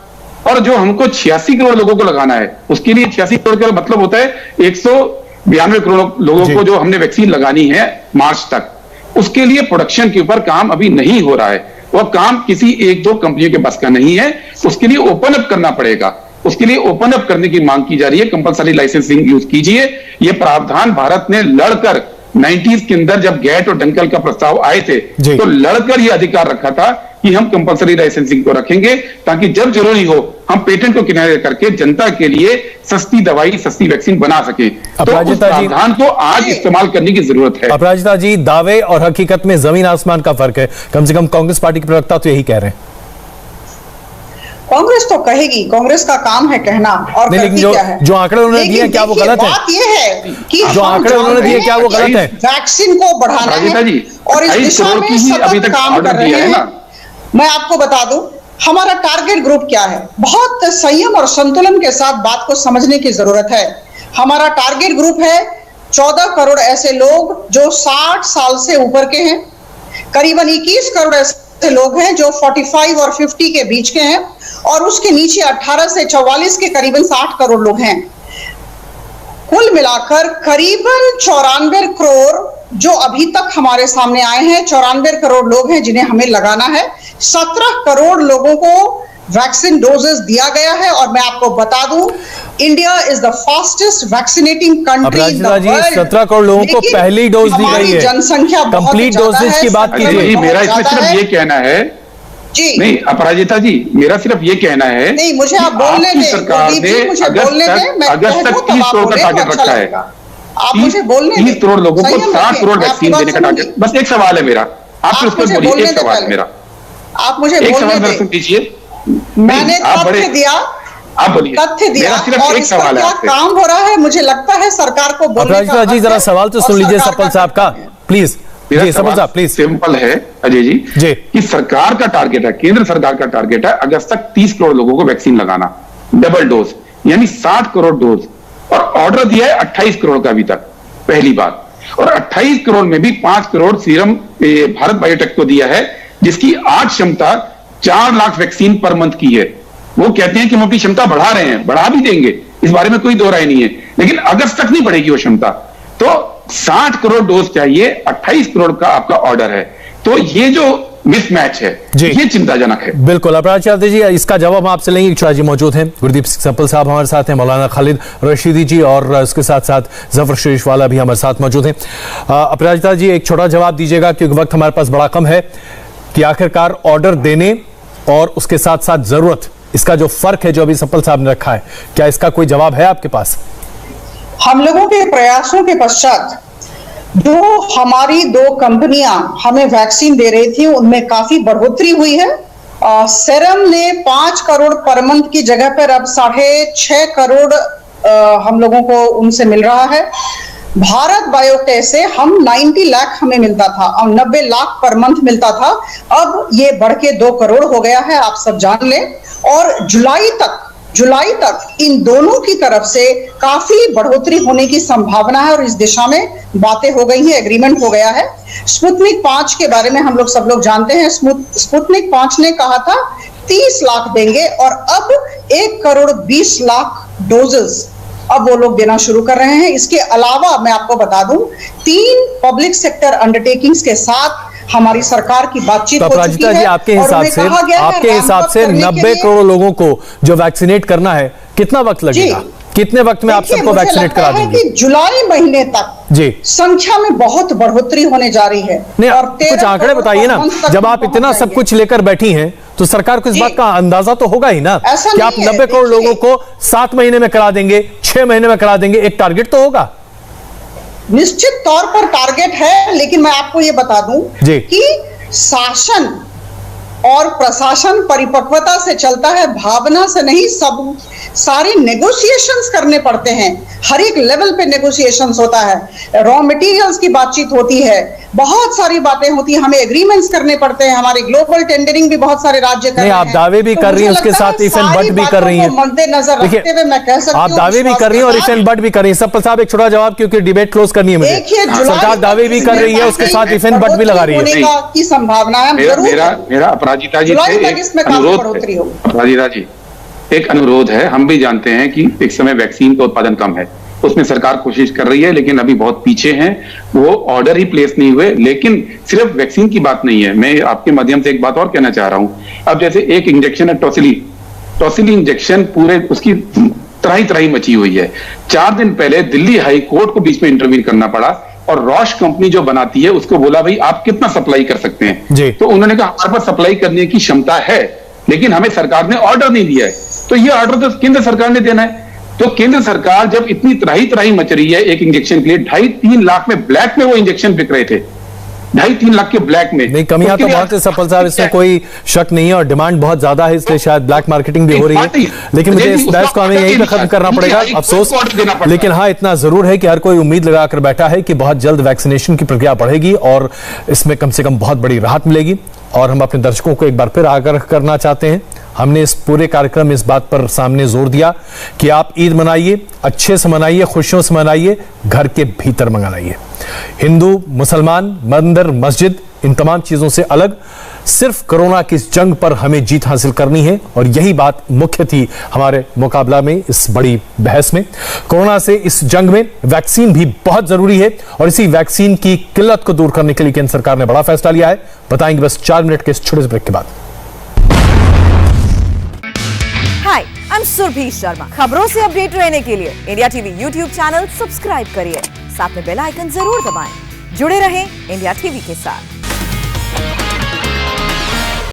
और जो हमको 86 करोड़ लोगों को लगाना है, उसके लिए 86 करोड़ का मतलब होता है 192 करोड़ लोगों को जो हमने वैक्सीन लगानी है मार्च तक। उसके लिए प्रोडक्शन के ऊपर काम अभी नहीं हो रहा है, वो काम किसी एक दो कंपनियों के पास का नहीं है, उसके लिए ओपन अप करना पड़ेगा। उसके लिए ओपन अप करने की मांग की जा रही है, कंपलसरी लाइसेंसिंग यूज कीजिए। ये प्रावधान भारत ने लड़कर 90s के अंदर जब गैट और डंकल का प्रस्ताव आए थे, तो लड़कर ये अधिकार रखा था कि हम कंपलसरी लाइसेंसिंग को रखेंगे, ताकि जब जरूरी हो हम पेटेंट को किनारे करके जनता के लिए सस्ती दवाई, सस्ती वैक्सीन बना सके। तो उस प्रावधान को आज इस्तेमाल करने की जरूरत है। अपराजिता जी, दावे और हकीकत में जमीन आसमान का फर्क है, कम से कम कांग्रेस पार्टी के प्रवक्ता तो यही कह रहे हैं। कांग्रेस तो कहेगी, कांग्रेस का काम है कहना, और लेकिन जो आंकड़े उन्होंने दिए क्या वो गलत है? बात ये है कि जो आंकड़े उन्होंने दिए क्या वो गलत है? वैक्सीन को बढ़ाना है और इस दिशा में सतत काम कर रहे हैं। मैं आपको बता दूं हमारा टारगेट ग्रुप क्या है। बहुत संयम और संतुलन के साथ बात को समझने की जरूरत है। हमारा टारगेट ग्रुप है 14 करोड़ ऐसे लोग जो 60 साल से ऊपर के हैं, करीबन 21 करोड़ ऐसे लोग हैं जो 45 और 50 के बीच के हैं, और उसके नीचे 18 से 44 के करीबन 60 करोड़ लोग हैं। कुल मिलाकर करीबन 94 करोड़ जो अभी तक हमारे सामने आए हैं, 94 करोड़ लोग हैं जिन्हें हमें लगाना है। 17 करोड़ लोगों को वैक्सीन डोजेस दिया गया है, और मैं आपको बता दूं India is the fastest vaccinating country in the world. 17 crore लोगों को पहली डोज दी गई है, जनसंख्या कंप्लीट डोजेस की बात कीजिए। मेरा इसमें सिर्फ ये कहना है जी, नहीं अपराजिता जी, मेरा सिर्फ ये कहना है, नहीं मुझे आप बोलने दें, सरकार ने अगस्त तक 30 करोड़ का टारगेट रखा है। आप मुझे बोलने दें, 30 करोड़ लोगों को 60 करोड़ वैक्सीन देने का टारगेट। बस एक सवाल है मेरा, आप उसको बोलिए। एक सवाल मेरा, आप मुझे एक बोलने सवाल सुन दीजिए। मैंने तथ्य दिया, आप बोलिए। तथ्य दिया, मेरा सिर्फ और एक इस पर सवाल है क्या आपसे। काम हो रहा है मुझे लगता है सरकार को बोलने का। जी जरा सवाल तो सुन लीजिए सफल साहब का, प्लीज। जी सफल साहब प्लीज। सिंपल है अजय जी कि सरकार का टारगेट है, केंद्र सरकार का टारगेट है अगस्त तक 30 करोड़ लोगों को वैक्सीन लगाना, डबल डोज यानी 60 करोड़ डोज, और ऑर्डर दिया है 28 करोड़ का अभी तक, पहली बात। और 28 करोड़ में भी 5 करोड़ सीरम भारत बायोटेक को दिया है, जिसकी आज क्षमता 4 लाख वैक्सीन पर मंथ की है। वो कहते हैं कि हम अपनी क्षमता बढ़ा रहे हैं, बढ़ा भी देंगे, इस बारे में कोई दो राय नहीं है, लेकिन अगस्त तक नहीं बढ़ेगी वो क्षमता। तो 60 करोड़ डोज चाहिए, 28 करोड़ का आपका ऑर्डर है, तो ये जो मिसमैच है ये चिंताजनक है। बिल्कुल अपराजिता जी, इसका जवाब हम आपसे लेंगे। जी मौजूद हैं, गुरदीप सप्पल साहब हमारे साथ हैं, मौलाना खालिद रशीदी जी और उसके साथ साथ जफर शेरवाला भी हमारे साथ मौजूद हैं। अपराजिता जी एक छोटा जवाब दीजिएगा क्योंकि वक्त हमारे पास बड़ा कम है, कि आखिरकार ऑर्डर देने और उसके साथ साथ जरूरत, इसका जो फर्क है जो अभी सप्पल साहब ने रखा है, क्या इसका कोई जवाब है आपके पास? हम लोगों के प्रयासों के पश्चात जो हमारी 2 कंपनियां हमें वैक्सीन दे रही थी उनमें काफी बढ़ोतरी हुई है। सेरम ने 5 करोड़ पर मंथ की जगह पर अब 6.5 करोड़ हम लोगों को उनसे मिल रहा है। भारत बायोटेक से हम 90 लाख हमें मिलता था और 90 लाख पर मंथ मिलता था। अब ये बढ़ के 2 करोड़ हो गया है, आप सब जान लें। और जुलाई तक इन दोनों की तरफ से काफी बढ़ोतरी होने की संभावना है और इस दिशा में बातें हो गई हैं, एग्रीमेंट हो गया है। स्पुतनिक 5 के बारे में हम लोग सब लोग जानते हैं। स्पुतनिक 5 ने कहा था 30 लाख देंगे और अब 1 करोड़ 20 लाख डोजेस अब वो लोग देना शुरू कर रहे हैं। इसके अलावा मैं आपको बता दूं 3 पब्लिक सेक्टर अंडरटेकिंग्स के साथ हमारी सरकार की बातचीत हो चुकी अपराजिता जी, है। आपके हिसाब से 90 करोड़ लोगों को जो वैक्सीनेट करना है कितना वक्त लगेगा? कितने वक्त में आप सबको वैक्सीनेट करा देंगे? कि जुलाई महीने तक जी संख्या में बहुत बढ़ोतरी होने जा रही है। नहीं, और कुछ आंकड़े बताइए ना। जब आप इतना सब कुछ लेकर बैठी हैं तो सरकार को इस बात का अंदाजा तो होगा ही ना कि आप 90 करोड़ लोगों को 7 महीने में करा देंगे, 6 महीने में करा देंगे। एक टारगेट तो होगा। निश्चित तौर पर टारगेट है, लेकिन मैं आपको यह बता दूं कि शासन और प्रशासन परिपक्वता से चलता है, भावना से नहीं। सब सारे नेगोशिएशंस करने पड़ते हैं, हर एक लेवल पे नेगोशिएशंस होता है, रॉ मटेरियल्स की बातचीत होती है, बहुत सारी बातें होती है, हमें एग्रीमेंट्स करने पड़ते हैं। हमारे ग्लोबल टेंडरिंग भी बहुत सारे राज्य कर रहे हैं। आप दावे भी कर रही हैं, उसके साथ इफ एंड बट भी कर रही हैं। मद्देनजर रखते हुए मैं कह सकती हूं, आप दावे भी कर रही हैं और इफ एंड बट भी कर रही हैं। सप्पल साहब एक छोटा जवाब, क्योंकि डिबेट क्लोज करनी है मुझे। सरकार दावे भी कर रही है, उसके साथ इफ एंड बट भी लगा रही है की संभावना है। मेरा अपराजिता जी से अपराजिता जी एक अनुरोध है। हम भी जानते हैं कि एक समय वैक्सीन का उत्पादन कम है, उसमें सरकार कोशिश कर रही है, लेकिन अभी बहुत पीछे हैं, वो ऑर्डर ही प्लेस नहीं हुए। लेकिन सिर्फ वैक्सीन की बात नहीं है, मैं आपके माध्यम से एक बात और कहना चाह रहा हूं। अब जैसे एक इंजेक्शन है टॉसिली इंजेक्शन, पूरे उसकी त्राही मची हुई है। 4 दिन पहले दिल्ली हाई कोर्ट को बीच में इंटरव्यू करना पड़ा और रॉश कंपनी जो बनाती है उसको बोला भाई आप कितना सप्लाई कर सकते हैं। तो उन्होंने कहा हमारे पास सप्लाई करने की क्षमता है, लेकिन हमें सरकार ने ऑर्डर नहीं दिया है। तो ये ऑर्डर तो केंद्र सरकार ने देना है। तो केंद्र सरकार जब इतनी त्राही मच रही है एक इंजेक्शन के लिए, 2.5-3 लाख में ब्लैक में वो इंजेक्शन बिक रहे थे, 2.5-3 लाख के ब्लैक में। नहीं, कमियां तो बहुत है सफल साहब, इसमें कोई शक नहीं है और डिमांड बहुत ज्यादा है, इसलिए शायद ब्लैक मार्केटिंग भी हो रही है। लेकिन मुझे इस बहस को हमें यहीं पे खत्म करना पड़ेगा, अफसोस। लेकिन हाँ, इतना जरूर है कि हर कोई उम्मीद लगाकर बैठा है कि बहुत जल्द वैक्सीनेशन की प्रक्रिया बढ़ेगी और इसमें कम से कम बहुत बड़ी राहत मिलेगी। और हम अपने दर्शकों को एक बार फिर आगाह करना चाहते हैं, हमने इस पूरे कार्यक्रम में इस बात पर सामने जोर दिया कि आप ईद मनाइए, अच्छे से मनाइए, खुशियों से मनाइए, घर के भीतर मनाइए। हिंदू, मुसलमान, मंदिर, मस्जिद, इन तमाम चीजों से अलग सिर्फ कोरोना की इस जंग पर हमें जीत हासिल करनी है और यही बात मुख्य थी हमारे मुकाबला में, इस बड़ी बहस में। कोरोना से इस जंग में वैक्सीन भी बहुत जरूरी है और इसी वैक्सीन की किल्लत को दूर करने के लिए केंद्र सरकार ने बड़ा फैसला लिया है। बताएंगे बस 4 मिनट के इस छोटे से ब्रेक के बाद। हाय, आई एम सुरभि शर्मा। खबरों से अपडेट रहने के लिए India TV YouTube channel subscribe करिए, साथ में बेल आइकन जरूर दबाएं। जुड़े रहें इंडिया टीवी के साथ।